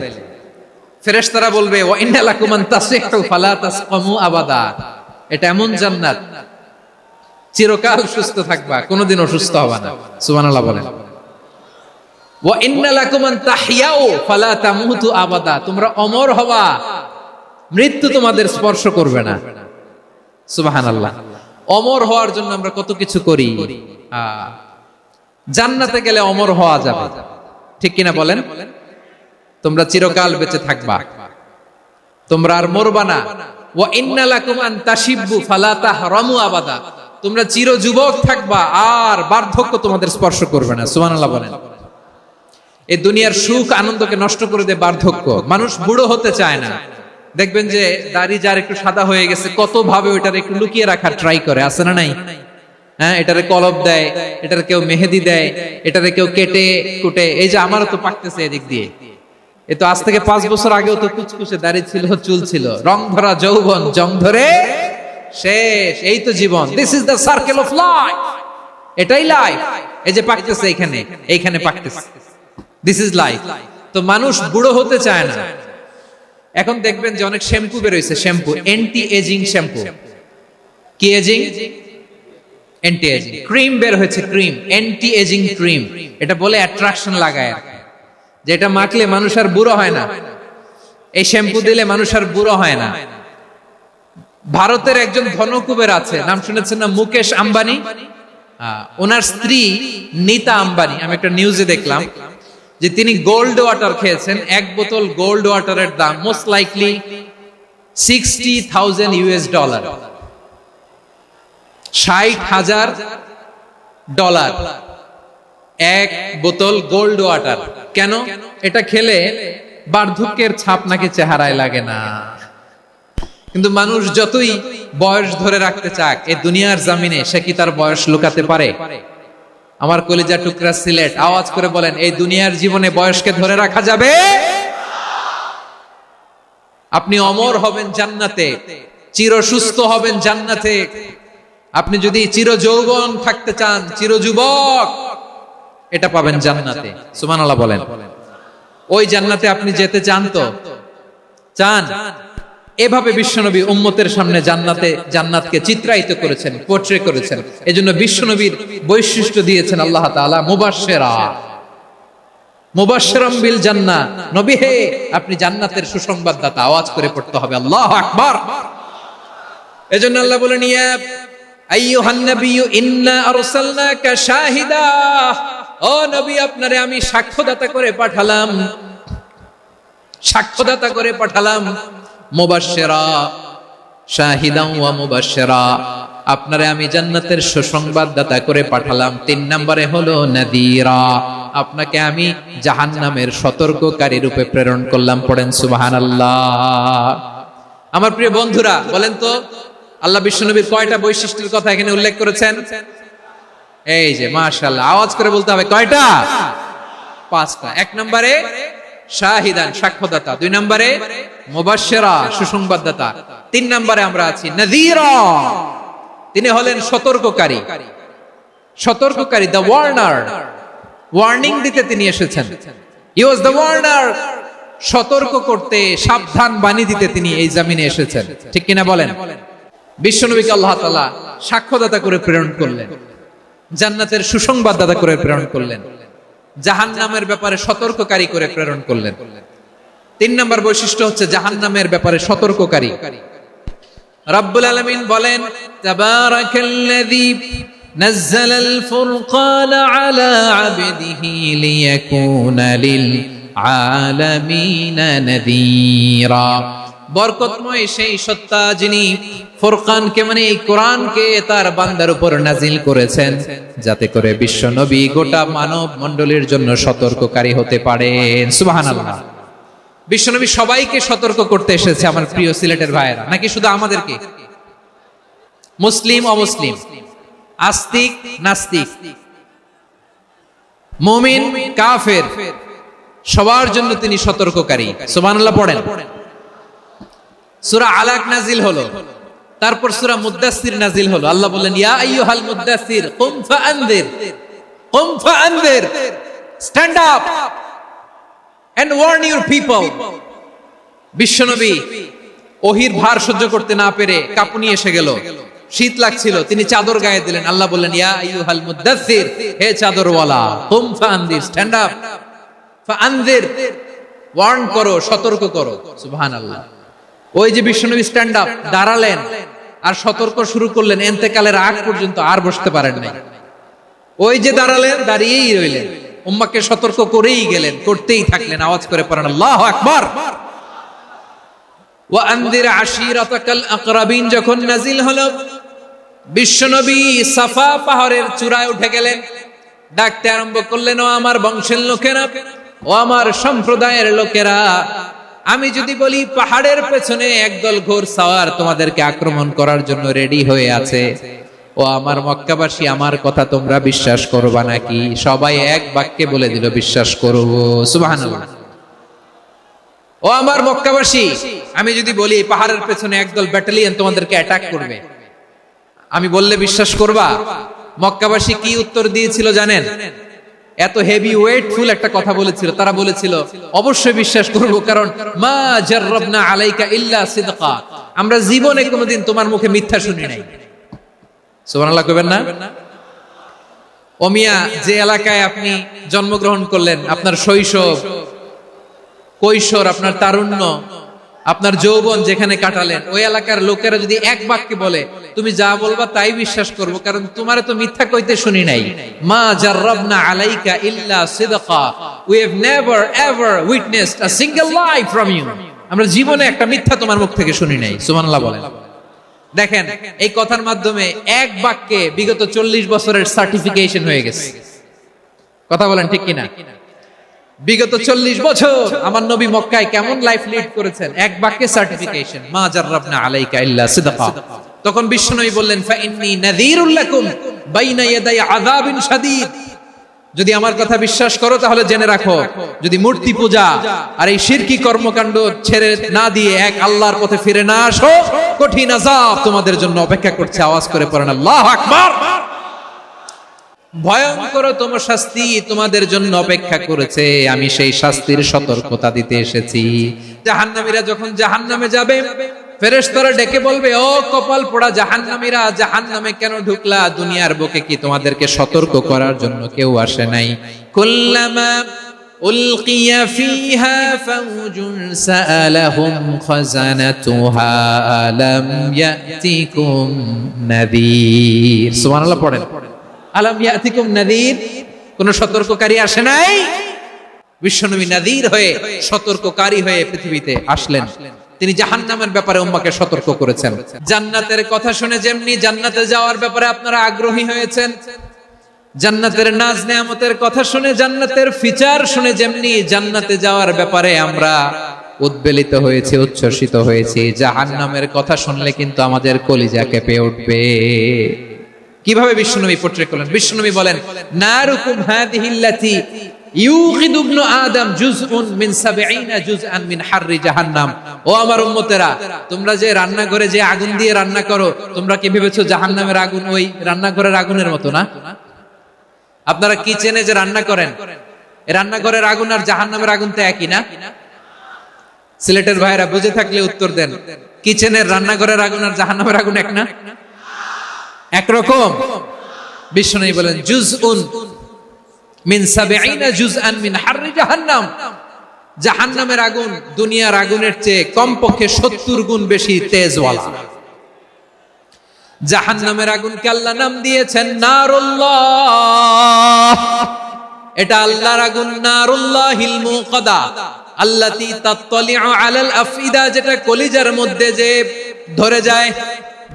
ফেরেশতারা বলবে, ওয়া ইন্না লাকুম আন তাসিহু ফালা তাসকামু আবাদা। এটা এমন জান্নাত, চিরকাল সুস্থ থাকবা, কোনোদিন অসুস্থ হবা না। সুবহানাল্লাহ বলেন। ওয়া ইন্না লাকুম আন তাহইয়াউ ফালা তামুতু আবাদা। তোমরা অমর হবা, মৃত্যু তোমাদের স্পর্শ করবে না। সুবহানাল্লাহ। অমর হওয়ার জন্য আমরা কত কিছু করি। জান্নাতে গেলে অমর হওয়া যাবে, ঠিক কিনা বলেন? তোমরা চিরকাল বেঁচে থাকবা, তোমরা আর মরবা না। ওয়া ইন্না লাকুম আন তাশিব্বু ফালা তাহরামু আবাদা। তোমরা চির যুবক থাকবা, আর বার্ধক্য তোমাদের স্পর্শ করবে না। সুবহানাল্লাহ বলেন। এই দুনিয়ার সুখ আনন্দকে নষ্ট করে দেয় বার্ধক্য। মানুষ বুড়ো হতে চায় না। দেখবেন যে দাড়ি যার একটু সাদা হয়ে গেছে, কত ভাবে ওটার একটু লুকিয়ে রাখার ট্রাই করে, আছে না নাই? হ্যাঁ, এটারে কলব দেয়, এটারে কেউ মেহেদি দেয়, এটারে কেউ কেটে কুটে। এই যে আমারও তো পাকতেছে এদিক দিয়ে। এ তো আজ থেকে 5 বছর আগেও তো কুচকুচে দাড়ি ছিল, চুল ছিল, রং ধরা যৌবন, জং ধরে শেষ। এই তো জীবন। This is the circle of life. এটাই লাইফ। এই যে পাকতেছে এইখানে, এইখানে পাকতেছে। This is life. তো মানুষ বুড়ো হতে চায় না। এখন দেখবেন যে অনেক শ্যাম্পু বের হইছে, শ্যাম্পু, অ্যান্টি এজিং শ্যাম্পু। কি এজিং? Anti ageing. ক্রিম বের হয়েছে, ক্রিম, অ্যান্টি এজিং ক্রিম। এটা বলে অ্যাট্রাকশন লাগায়, যেটা মাখলে মানুষ আর বুড়ো হয় না। এই শ্যাম্পু দিলে মানুষ আর বুড়ো হয় না। ভারতের একজন ধনকুবের আছে, নাম শুনেছেন না? মুকেশ আম্বানি। ওনার স্ত্রী নীতা আম্বানি, আমি একটা নিউজে দেখলাম যে তিনি গোল্ড ওয়াটার খেয়েছেন। এক বোতল গোল্ড ওয়াটারের দাম মোস্ট লাইকলি $60,000 $60,000 এক বোতল গোল্ড ওয়াটার। কেন? এটা খেলে বার্ধক্যের ছাপ নাকি চেহারায় লাগে না। কিন্তু মানুষ যতই বয়স ধরে রাখতে চাক, এই দুনিয়ার জামিনে সে কি তার বয়স লুকাতে পারে? আমার কলিজা টুকরা সিলেট, আওয়াজ করে বলেন, এই দুনিয়ার জীবনে বয়সকে ধরে রাখা যাবে? আপনি অমর হবেন জান্নাতে, চির সুস্থ হবেন জান্নাতে। আপনি যদি চির যৌবন থাকতে চান, চির যুবক, এটা পাবেন জান্নাতে। সুবহানাল্লাহ বলেন। ওই জান্নাতে আপনি যেতে চান তো? চান? এভাবে বিশ্বনবী উম্মতের সামনে জান্নাতকে চিত্রায়িত করেছেন, পোর্ট্রে করেছেন। এজন্য বিশ্বনবীর বৈশিষ্ট্য দিয়েছেন আল্লাহ তাআলা মুবাশশিরা, মুবাশশিরাম বিল জান্নাহ। নবী হে, আপনি জান্নাতের সুসংবাদদাতা। আওয়াজ করে পড়তে হবে আল্লাহু আকবার। এজন্য আল্লাহ বলেন, ইয়া আইয়ুহান নাবিয়্যু ইন্না আরসালনাকা শাহিদা। ও নবী, আপনারে আমি সাক্ষ্যদাতা করে পাঠালাম, সাক্ষ্যদাতা করে পাঠালাম। মুবাশশিরা, শাহিদান ওয়া মুবাশশিরা, আপনারে আমি জান্নাতের সুসংবাদদাতা করে পাঠালাম। 3 নম্বরে হলো নাযীরা, আপনাকে আমি জাহান্নামের সতর্ককারী রূপে প্রেরণ করলাম। পড়েন সুবহানাল্লাহ। আমার প্রিয় বন্ধুরা, বলেন তো আল্লাহ বিশ্বনবীর কয়টা বৈশিষ্ট্যের কথা এখানে উল্লেখ করেছেন? এই যে মাশাআল্লাহ, আওয়াজ করে বলতে হবে, কয়টা? 5টা। 1 নম্বরে শাহিদান, সাক্ষ্যদাতা। 2 নম্বরে মুবাশশিরা, সুসংবাদদাতা। 3 নম্বরে আমরা আছি নাযীরা, তিনি হলেন সতর্ককারী। সতর্ককারী, দ্য ওয়ার্নার, ওয়ার্নিং দিতে তিনি এসেছেন। হি ওয়াজ দ্য ওয়ার্নার, সতর্ক করতে, সাবধান বাণী দিতে তিনি এই জমিনে এসেছেন। ঠিক কিনা বলেন? বিশ্বনবীকে আল্লাহ তাআলা সাক্ষ্যদাতা করে প্রেরণ করলেন, জান্নাতের সুসংবাদদাতা করে প্রেরণ করলেন। জাহান্নামের ব্যাপারে সতর্ককারী করে প্রেরণ করলেন। 3 নম্বর বৈশিষ্ট্য হচ্ছে জাহান্নামের ব্যাপারে সতর্ককারী। রব্বুল আলামিন বলেন, তাবারাকাল্লাযী নাযালাল ফুরকানা আলা আবদিহি লিয়াকুনা লিল আলামিনা নাযীরা। বরকতময় সেই সত্তা যিনি ফুরকানকে মানে এই কোরআনকে তার বান্দার উপর নাজিল করেছেন, যাতে করে বিশ্ব নবী গোটা মানব মণ্ডলীর জন্য সতর্ককারী হতে পারেন। সুবহানাল্লাহ। বিশ্বনবী সবাইকে সতর্ক করতে এসেছে, আমার প্রিয় সিলেটের ভাইয়েরা, নাকি শুধু আমাদেরকে? মুসলিম অমুসলিম, আস্তিক নাস্তিক, মুমিন কাফের, সবার জন্য তিনি সতর্ককারী। সুবহানাল্লাহ পড়েন। সূরা আলাক নাজিল হলো, তারপর সূরা মুদ্দাসসির নাজিল হলো। আল্লাহ বললেন, ইয়া আইয়ুহাল মুদ্দাসসির কুম ফাআনযির, কুম ফাআনযির, stand up and warn your people. বিশ্বনবী ওহির ভার সহ্য করতে না পেরে কাঁপুনি এসে গেল, শীত লাগছিল, তিনি চাদর গায়ে দিলেন। আল্লাহ বললেন, ইয়া আইয়ুহাল মুদ্দাসসির, হে চাদরওয়ালা, কুম ফাআনযির, স্ট্যান্ড আপ, ফাআনযির, ওয়ার্ন করো, সতর্ক করো। সুবহানাল্লাহ। ওই যে বিশ্বনবী স্ট্যান্ড আপ, দাঁড়ালেন আর সতর্ক শুরু করলেন, ইন্তেকালের আগ পর্যন্ত আর বসতে পারেন নাই। ওই যে দাঁড়ালেন, দাঁড়িয়েই রইলেন, উম্মাহকে সতর্ক করেই গেলেন, করতেই থাকলেন। আওয়াজ করে পড়েন আল্লাহু আকবার। ওয়া আনদির আশিরাতাকাল আকরাবিন যখন নাজিল হলো, বিশ্বনবী সাফা পাহাড়ের চূড়ায় উঠে গেলেন, ডাকতে আরম্ভ করলেন, ও আমার বংশের লোকেরা, ও আমার সম্প্রদায়ের লোকেরা, আমি যদি বলি পাহাড়ের পেছনে একদল ঘোড়সাওয়ার তোমাদেরকে আক্রমণ করার জন্য রেডি হয়ে আছে, ও আমার মক্কাবাসী, আমার কথা তোমরা বিশ্বাস করবা নাকি? সবাই এক বাক্যে বলে দিল, বিশ্বাস করব। সুবহানাল্লাহ। ও আমার মক্কাবাসী, আমি যদি বলি পাহাড়ের পেছনে একদল ব্যাটালিয়ন তোমাদেরকে অ্যাটাক করবে, আমি বললে বিশ্বাস করবা? মক্কাবাসী কি উত্তর দিয়েছিল জানেন? এত হেভি ওয়েটফুল একটা কথা বলেছিল। তারা বলেছিল, অবশ্যই বিশ্বাস করব, কারণ মা জাররাবনা আলাইকা ইল্লা সিদকা, আমরা জীবনে কোনোদিন তোমার মুখে মিথ্যা শুনি নাই। সুবহানাল্লাহ কইবেন না? ও মিয়া, যে এলাকায় আপনি জন্মগ্রহণ করলেন, আপনার শৈশব, কৈশোর, আপনার তারুণ্য, আপনার যৌবন যেখানে কাটালেন, ওই এলাকার লোকেরা যদি এক বাক্যে বলে তুমি যা বলবা তাই বিশ্বাস করব, কারণ তোমারে তো মিথ্যা কইতে শুনি নাই। মা জাররাবনা আলাইকা ইল্লা সিদকা, we have never ever witnessed a single lie from you, আমরা জীবনে একটা মিথ্যা তোমার মুখ থেকে শুনি নাই। সুবহানাল্লাহ বলেন। দেখেন, এই কথার মাধ্যমে এক বাক্যে বিগত 40 বছরের সার্টিফিকেশন হয়ে গেছে। কথা বলেন ঠিক কিনা? বিগত 40 বছর আমার নবী মক্কায় কেমন লাইফ লিড করেছেন, এক বাক্যে সার্টিফিকেশন, মা জাররাবনা আলাইকা ইল্লা সিদকা। তখন বিশ্বনবী বললেন, ফা ইন্নী নাযীরুল লাকুম বাইনা ইয়াদাই আযাবিন শাদীদ, যদি আমার কথা বিশ্বাস করো তাহলে জেনে রাখো, যদি মূর্তি পূজা আর এই শিরকি কর্মকাণ্ড ছেড়ে না দিয়ে এক আল্লাহর পথে ফিরে না আসো, কঠিন আযাব তোমাদের জন্য অপেক্ষা করছে। আওয়াজ করে পড়েন আল্লাহু আকবার। ভয়ঙ্কর তোমার শাস্তি তোমাদের জন্য অপেক্ষা করেছে, আমি সেই শাস্তির সতর্কতা দিতে এসেছি। জাহান্নামীরা যখন জাহান্নামে যাবে, ফেরেশতারা ডেকে বলবে, ও কপাল পোড়া জাহান্নামীরা, জাহান্নামে কেন ঢুকলা? দুনিয়ার বুকে কি তোমাদেরকে সতর্ক করার জন্য কেউ আসে নাই? কুল্লামা উলকিয়া ফিহা ফাওজুন সাআলাহুম খাযানাতুহা আলাম ইয়াতিকুম নাযীর। সুবহানাল্লাহ পড়েন। আলাম ইয়াতিকুম নাযীর, কোন সতর্ককারী আসে নাই? বিশ্বনবী নাযীর হয়ে, সতর্ককারী হয়ে পৃথিবীতে আসলেন। তিনি জাহান্নামের ব্যাপারে উম্মাহকে সতর্ক করেছেন। জান্নাতের কথা শুনে যেমনি জান্নাতে যাওয়ার ব্যাপারে আপনারা আগ্রহী হয়েছেন, জান্নাতের নাজ নেয়ামতের কথা শুনে, জান্নাতের ফিচার শুনে যেমনি জান্নাতে যাওয়ার ব্যাপারে আমরা উদ্বেলিত হয়েছি, উচ্ছ্বসিত হয়েছি, জাহান্নামের কথা শুনলে কিন্তু আমাদের কলিজা কেঁপে উঠবে। কিভাবে বিশ্বনবী পোট্রে করলেন? বিশ্বনবী বলেন, নারুকুম হাদিহিল্লাতি ইউকিদু ইবনু আদম জুজউন মিন 70 জুজআন মিন হাররি জাহান্নাম। ও আমার উম্মতেরা, তোমরা যে রান্নাঘরে যে আগুন দিয়ে রান্না করো, তোমরা কি ভেবেছো জাহান্নামের আগুন ওই রান্নাঘরের আগুনের মতো না? আপনারা কিচেনে যে রান্না করেন, এই রান্নাঘরের আগুন আর জাহান্নামের আগুন তো একই না? সিলেটের ভাইরা বুঝে থাকলে উত্তর দেন, কিচেনের রান্নাঘরের আগুন আর জাহান্নামের আগুন এক না? একরকম? বিশ্বনবী বলেন, জুজউন মিন 70 জুজআন মিন হাররি জাহান্নাম। জাহান্নামের আগুন দুনিয়ার আগুনের চেয়ে কমপক্ষে 70 গুণ বেশি তেজওয়ালা। জাহান্নামের আগুনকে আল্লাহ নাম দিয়েছেন নারুল্লাহ। এটা আল্লাহর আগুন, নারুল্লাহিল মুকাদা আল্লাতী তাত্তালিউ আলাল আফইদা, যেটা কলিজার মধ্যে যে ধরে যায়।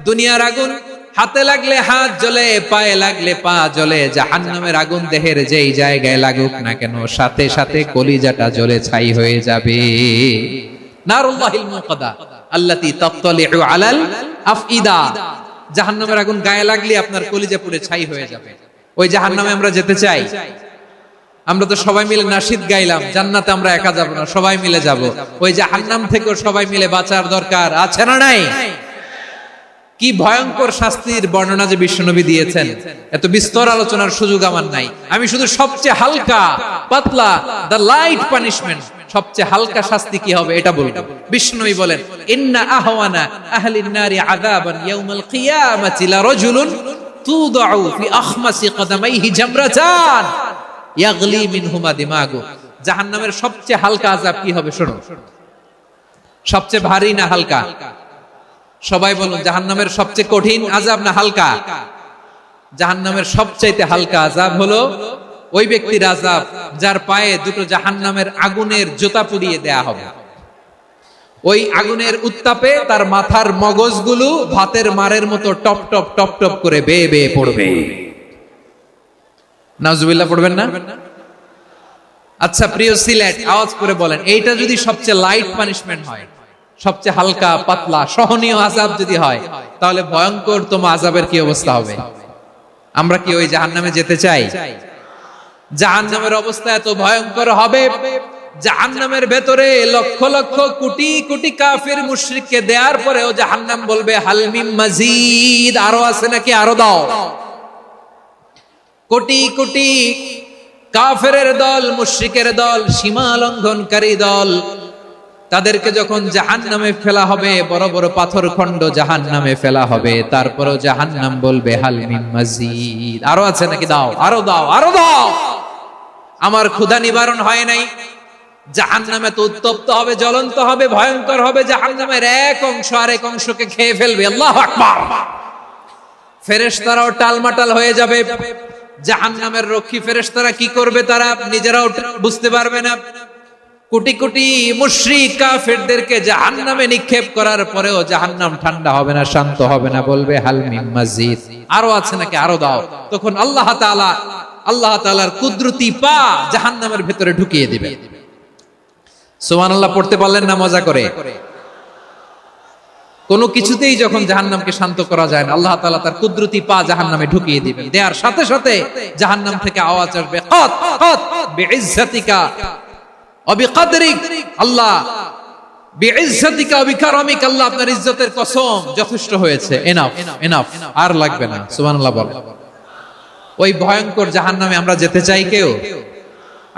দুনিয়ার আগুন হাতে লাগলে হাত জ্বলে, পায়ে লাগলে পা জ্বলে। জাহান্নামের আগুন দেহের যেই জায়গায় লাগুক না কেন সাথে সাথে কলিজাটা জ্বলে ছাই হয়ে যাবে। নারুল্লাহিল মুকাদা আল্লাতী তাত্তালিউ আলাল আফইদা। জাহান্নামের আগুন গায়ে লাগলে আপনার কলিজা পুড়ে ছাই হয়ে যাবে। ওই জাহান্নামে আমরা যেতে চাই? আমরা তো সবাই মিলে নাশিদ গাইলাম, জান্নাতে আমরা একা যাব না, সবাই মিলে যাব। ওই জাহান্নাম থেকেও সবাই মিলে বাঁচার দরকার আছে না নাই? কি ভয়ঙ্কর শাস্তির বর্ণনা যে বিশ্বনবী দিয়েছেন, এত বিস্তর আলোচনার সুযোগ আমার নাই। আমি শুধু সবচেয়ে হালকা পাতলা, দ্য লাইট পানিশমেন্ট, সবচেয়ে হালকা শাস্তি কি হবে এটা বলবো। বিশ্বনবী বলেন, ইন্না আহওয়ানা আহলিন নারি আযাবান ইয়াউমাল কিয়ামাতি লারাজুলুন তুদাউ ফি আখমাসি কদামাইহি জামরাতান ইয়াগলি মিনহুমা দিমাগু। জাহান্নামের সবচেয়ে হালকা আযাব কি হবে শোনো। সবচেয়ে ভারী না হালকা? সবাই বলুন, জাহান্নামের সবচেয়ে কঠিন আযাব না হালকা? জাহান্নামের সবচাইতে হালকা আযাব হলো ওই ব্যক্তির আযাব যার পায়ে দুটো জাহান্নামের আগুনের জুতা পুড়িয়ে দেয়া হবে। ওই আগুনের উত্তাপে তার মাথার মগজগুলো ভাতের মারের মতো টপ টপ টপ টপ করে বেয়ে বেয়ে পড়বে। নাউজুবিল্লাহ পড়বেন না? আচ্ছা প্রিয় সিলেট, আওয়াজ করে বলেন, এইটা যদি সবচেয়ে লাইট পানিশমেন্ট হয়, সবচেয়ে হালকা পাতলা সহনীয় আযাব যদি হয়, তাহলে ভয়ঙ্করতম আযাবের কি অবস্থা হবে? আমরা কি ওই জাহান্নামে যেতে চাই? জাহান্নামের অবস্থা এত ভয়ঙ্কর হবে, জাহান্নামের ভেতরে লক্ষ লক্ষ কোটি কোটি কাফির মুশরিককে দেওয়ার পরেও জাহান্নাম বলবে হাল মিন মাজিদ, আরো আছে নাকি, আরো দাও। কোটি কোটি কাফেরের দল, মুশরিকের দল, সীমা লঙ্ঘনকারী দল, তাদেরকে যখন জাহান্নামে ফেলা হবে, বড় বড় পাথর খণ্ড জাহান্নামে ফেলা হবে, তারপরও জাহান্নাম বলবে হাল মিন মাজিদ, আরো আছে নাকি, দাও, আরো দাও, আরো দাও। আমার ক্ষুধা নিবারণ হয় নাই। জাহান্নামে তো উত্তপ্ত হবে, জ্বলন্ত হবে, ভয়ঙ্কর হবে। জাহান্নামের এক অংশ আরেক অংশকে খেয়ে ফেলবে। আল্লাহু আকবার। ফেরেশতারাও টালমাটাল হয়ে যাবে। জাহান্নামের রক্ষী ফেরেশতারা কি করবে তারা নিজেরাও বুঝতে পারবে না। কোটি কোটি মুশরিক কাফেরদেরকে জাহান্নামে নিক্ষেপ করার পরেও জাহান্নাম ঠান্ডা হবে না, শান্ত হবে না, বলবে হাল মিন মাজিদ, আরো আছে নাকি, আরো দাও। তখন আল্লাহ তাআলার কুদরতি পা জাহান্নামের ভেতরে ঢুকিয়ে দিবে। সুবহানাল্লাহ পড়তে পারলেন না মজা করে? কোনো কিছুতেই যখন জাহান্নামকে শান্ত করা যায় না, আল্লাহ তাআলা তার কুদরতি পা জাহান্নামে ঢুকিয়ে দিবেন। দেওয়ার সাথে সাথে জাহান্নাম থেকে আওয়াজ আসবে, কাত কাত বিইজ্জাতিকা ওয়া বিকদরিক, আল্লাহ বিইজ্জাতিকা ওয়া বিকারামিক, আল্লাহ আপনার ইজ্জতের কসম, যথেষ্ট হয়েছে, এনাফ এনাফ, আর লাগবে না। সুবহানাল্লাহ বল। ওই ভয়ঙ্কর জাহান্নামে আমরা যেতে চাই কেউ?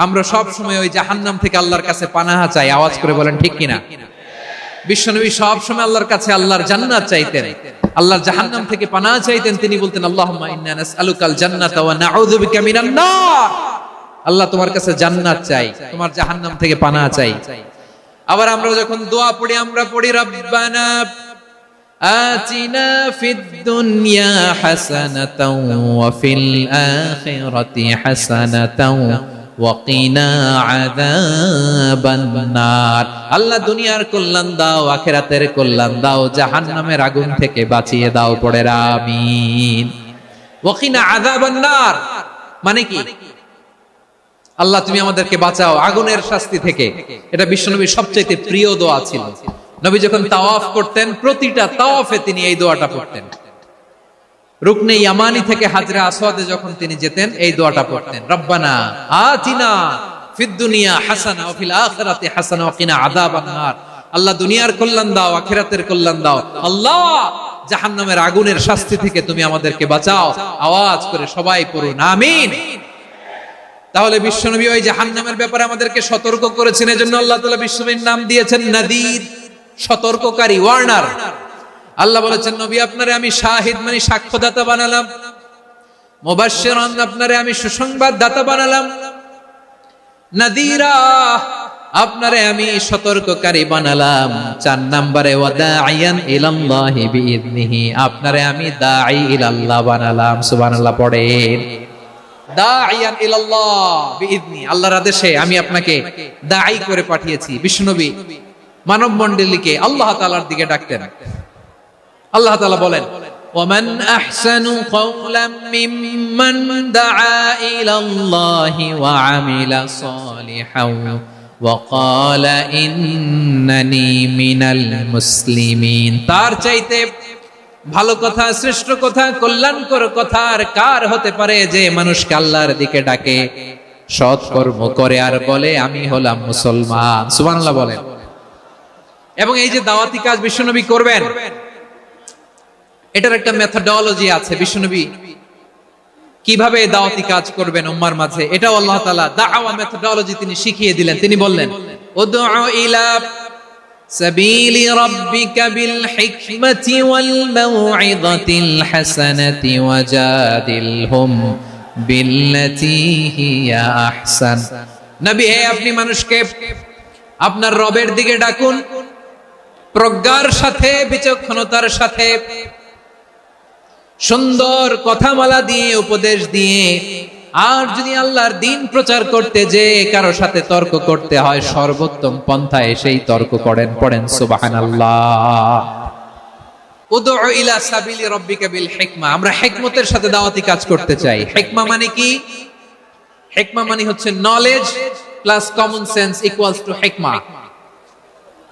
আমরা সব সময় ওই জাহান্নাম থেকে আল্লাহর কাছে পানাহা চাই। আওয়াজ করে বলেন ঠিক কিনা? বিশ্বনবী সব সময় আল্লাহর কাছে আল্লাহর জান্নাত চাইতেন, আল্লাহর জাহান্নাম থেকে পানাহা চাইতেন। তিনি বলতেন, আল্লাহুম্মা ইন্না নাসআলুকাল জান্নাতা ওয়া নাউযু বিকা মিনান নার। আল্লাহ তোমার কাছে জান্নাত চাই, তোমার জাহান্নাম থেকে পানাহা চাই। আবার আমরা যখন দোয়া পড়ি, আমরা পড়ি রব্বানা আতিনা ফিদ দুনিয়া হাসানাতাও ওয়া ফিল আখিরাতি হাসানাতাও ওয়া কিনা আযাবান নার। আল্লাহ দুনিয়ার কল্যাণ দাও, আখিরাতের কল্যাণ দাও, জাহান্নামের আগুন থেকে বাঁচিয়ে দাও, পড়ে আমিন। ওয়া কিনা আযাবান নার মানে কি? আল্লাহ তুমি আমাদেরকে বাঁচাও আগুনের শাস্তি থেকে। এটা বিশ্বনবীর সবচেয়ে প্রিয় দোয়া ছিল। নবী যখন তাওয়াফ করতেন, প্রতিটা তাওয়াফে তিনি এই দোয়াটা পড়তেন। রুকনে ইয়ামানি থেকে হাজরে আসওয়াদে যখন তিনি যেতেন, এই দোয়াটা পড়তেন, রব্বানা আতিনা ফিদ দুনিয়া হাসানা ওয়া ফিল আখিরাতি হাসানা ওয়া কিনা আযাবান নার। আল্লাহ দুনিয়ার কল্যাণ দাও, আখিরাতের কল্যাণ দাও। আল্লাহ জাহান্নামের আগুনের শাস্তি থেকে তুমি আমাদেরকে বাঁচাও। আওয়াজ করে সবাই পড়ুন আমিন। তাহলে বিশ্বনবী ওই জাহান্নামের ব্যাপারে আমাদেরকে সতর্ক করেছেন। এজন্য আল্লাহ তাআলা বিশ্বনবীর নাম দিয়েছেন নাদির, সতর্ককারী, ওয়ার্নার। আল্লাহ বলেছেন, নবী আপনারে আমি শাহিদ মানে সাক্ষ্যদাতা বানালাম, মুবাশশিরান আপনারে আমি সুসংবাদ দাতা বানালাম, নাদিরা, আপনারে আমি সতর্ককারী বানালাম। 4 নম্বরে ওয়াদাইয়ান ইলাল্লাহি বিইذনিহি, আপনারে আমি দাঈ ইলাল্লাহ বানালাম। সুবহানাল্লাহ পড়েন। দাঈয়ান ইলাল্লাহ বিইذনি, আল্লাহর আদেশে আমি আপনাকে দাঈ করে পাঠিয়েছি। বিশ্বনবী মানব মণ্ডলীকে আল্লাহ তাআলার দিকে ডাকতেন। আল্লাহ তাআলা বলেন, ওয়ামান আহসানু কওলাম মিম্মান দাআ ইলাল্লাহি ওয়া আমিলা সালিহান ওয়া ক্বালা ইন্নানি মিনাল মুসলিমিন। তার চাইতে ভালো কথা, শ্রেষ্ঠ কথা, কল্যাণকর কথা আর কার হতে পারে যে মানুষকে আল্লাহর দিকে ডাকে, সৎ কর্ম করে আর বলে আমি হলাম মুসলমান। সুবহানাল্লাহ বলেন। এবং এই যে দাওয়াতি কাজ বিশ্বনবী করবেন, এটার একটা মেথডোলজি আছে। বিশ্বনবী কিভাবে দাওয়াতি কাজ করবেন উম্মার মাঝে, এটাও আল্লাহ তাআলা দাওয়া মেথডোলজি তিনি শিখিয়ে দিলেন। তিনি বললেন, উদউ ইলা সাবিলি রাব্বিকা বিল হিকমাতি ওয়াল মাউইযাতিল হাসানাতি ওয়াজাদিলহুম বিল্লাতী হিয়া আহসান। নবী, হে আপনি মানুষকে আপনার রবের দিকে ডাকুন প্রজ্ঞার সাথে, বিচক্ষণতার সাথে, সুন্দর কথামালা দিয়ে, উপদেশ দিয়ে। আর যদি আল্লাহর দ্বীন প্রচার করতে যে কারো সাথে তর্ক করতে হয়, সর্বোত্তম পন্থায় সেই তর্ক করেন। পড়েন সুবহানাল্লাহ। উদউ ইলা সাবিলি রাব্বিকা বিল হিকমা, আমরা হিকমতের সাথে দাওয়াতি কাজ করতে চাই। হিকমা মানে কি? হিকমা মানে হচ্ছে knowledge plus common sense equals to হিকমা।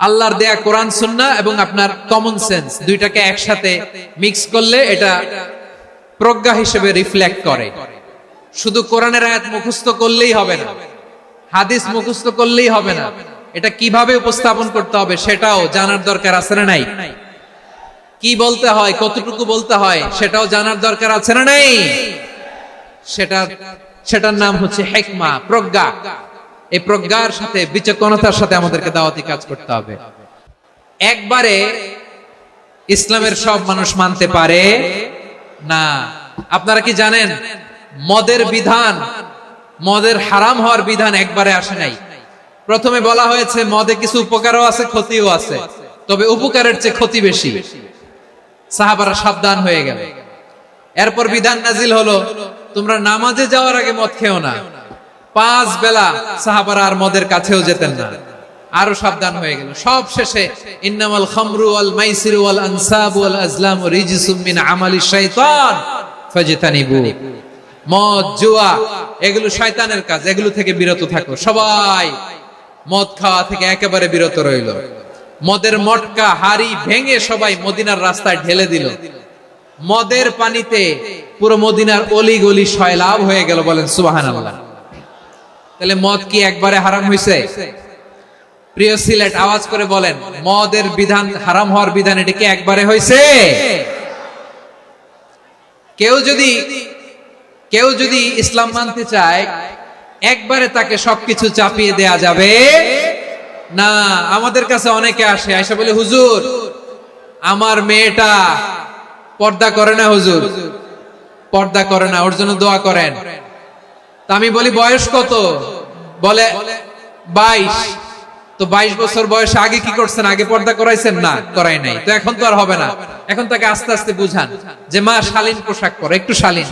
আল্লাহর দেয়া কোরআন সুন্নাহ এবং আপনার কমন সেন্স দুইটাকে একসাথে মিক্স করলে এটা প্রজ্ঞা হিসেবে রিফ্লেক্ট করে। শুধু কোরআনের আয়াত মুখস্থ করলেই হবে না, হাদিস মুখস্থ করলেই হবে না, এটা কিভাবে উপস্থাপন করতে হবে সেটাও জানার দরকার আছে না নাই? কি বলতে হয়, কতটুকু বলতে হয় সেটাও জানার দরকার আছে না নাই? সেটার নাম হচ্ছে হিকমা, প্রজ্ঞা। এই প্রজ্ঞার সাথে, বিচক্ষণতার সাথে আমাদেরকে দাওয়াতি কাজ করতে হবে। একবারে ইসলামের সব মানুষ মানতে পারে না। আপনারা কি জানেন মদের বিধান, মদের হারাম হওয়ার বিধান একবারে আসে নাই। প্রথমে বলা হয়েছে মদে কিছু উপকারও আছে, ক্ষতিও আছে, তবে উপকারের চেয়ে ক্ষতি বেশি। সাহাবারা সাবধান হয়ে গেল। এরপর বিধান নাজিল হলো, তোমরা নামাজে যাওয়ার আগে মদ খেও না। 5 বেলা সাহাবারা আর মদের কাছেও যেতেন না, আরো সাবধান হয়ে গেল। সব শেষে ইন্নামাল খামরু ওয়াল মাইসিরু ওয়াল আনসাবু ওয়াল আজলামু রিজসুম মিন আমালিশ শাইতান ফাজতানিবু। মদ, জুয়া এগুলো শয়তানের কাজ, এগুলো থেকে বিরত থাকো। সবাই মদ খাওয়া থেকে একেবারে বিরত রইল। মদের মটকা, হাড়ি ভেঙে সবাই মদিনার রাস্তায় ঢেলে দিল। মদের পানিতে পুরো মদিনার অলি গলি সয়লাভ হয়ে গেল। বলেন সুবহানাল্লাহ। তাহলে মদ কি একবারে হারাম হয়েছে? প্রিয় সিলেট, আওয়াজ করে বলেন, মদের বিধান, হারাম হওয়ার বিধান এটা কি একবারে হয়েছে? কেউ যদি ইসলাম মানতে চায়, একবারে তাকে সবকিছু চাপিয়ে দেয়া যাবে না। আমাদের কাছে অনেকে আসে, আয়সা বলে, হুজুর আমার মেয়েটা পর্দা করে না, হুজুর পর্দা করে না, ওর জন্য দোয়া করেন। তা আমি বলি বয়স কত? বলে 22। তো 22 বছর বয়সে আগে কি করছেন? আগে পর্দা করাইছেন? না, করাই নাই। তো এখন তো আর হবে না। এখন তাকে আস্তে আস্তে বুঝান যে মা শালীন পোশাক পরো, একটু শালীন,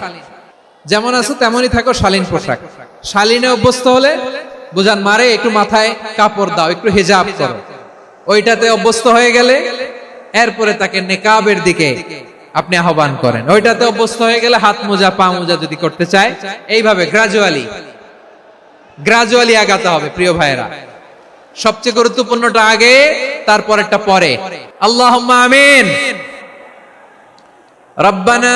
যেমন আছো তেমনই থাকো, শালীন পোশাক। শালীনে অভ্যস্ত হলে বুঝান, মারে একটু মাথায় কাপড় দাও, একটু হিজাব করো। ওইটাতে অভ্যস্ত হয়ে গেলে এরপরে তাকে নেকাবের দিকে আপনি আহ্বান করেন। ওইটাতে অভ্যস্ত হয়ে গেলে হাত মোজা, পা মোজা যদি করতে চায়, এইভাবে গ্রাজুয়ালি আগাতে হবে। প্রিয় ভাইয়েরা, সবচেয়ে গুরুত্বপূর্ণটা আগে, তারপরেরটা পরে। আল্লাহুম্মা আমিন। রব্বানা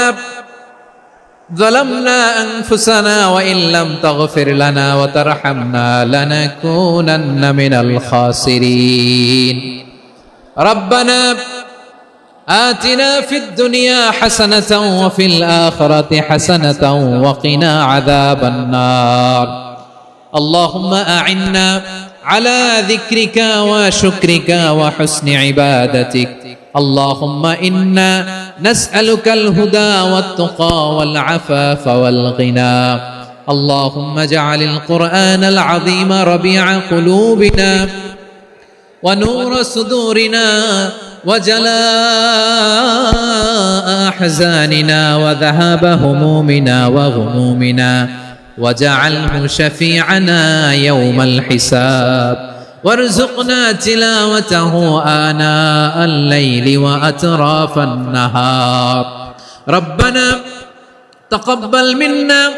যালামনা আনফুসানা ওয়া ইন লাম তাগফির লানা ওয়া তারহামনা লানাকুনান্না মিনাল খাসিরিন। রব্বানা آتنا في الدنيا حسنة وفي الآخرة حسنة وقنا عذاب النار. اللهم أعنا على ذكرك وشكرك وحسن عبادتك. اللهم إنا نسألك الهدى والتقى والعفاف والغنى. اللهم اجعل القرآن العظيم ربيع قلوبنا ونور صدورنا وجلاء أحزاننا وذهاب همومنا وغمومنا واجعله شفيعنا يوم الحساب وارزقنا تلاوته آناء الليل وأطراف النهار ربنا تقبل منا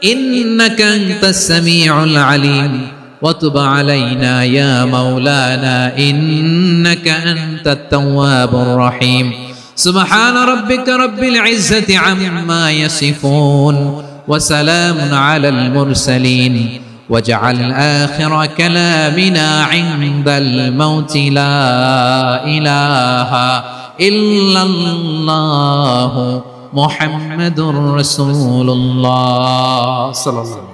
إنك أنت السميع العليم وتب علينا يا مولانا إنك أنت التواب الرحيم سبحان ربك رب العزة عما يصفون وسلام على المرسلين واجعل آخر كلامنا عند الموت لا إله إلا الله محمد رسول الله صلى الله عليه وسلم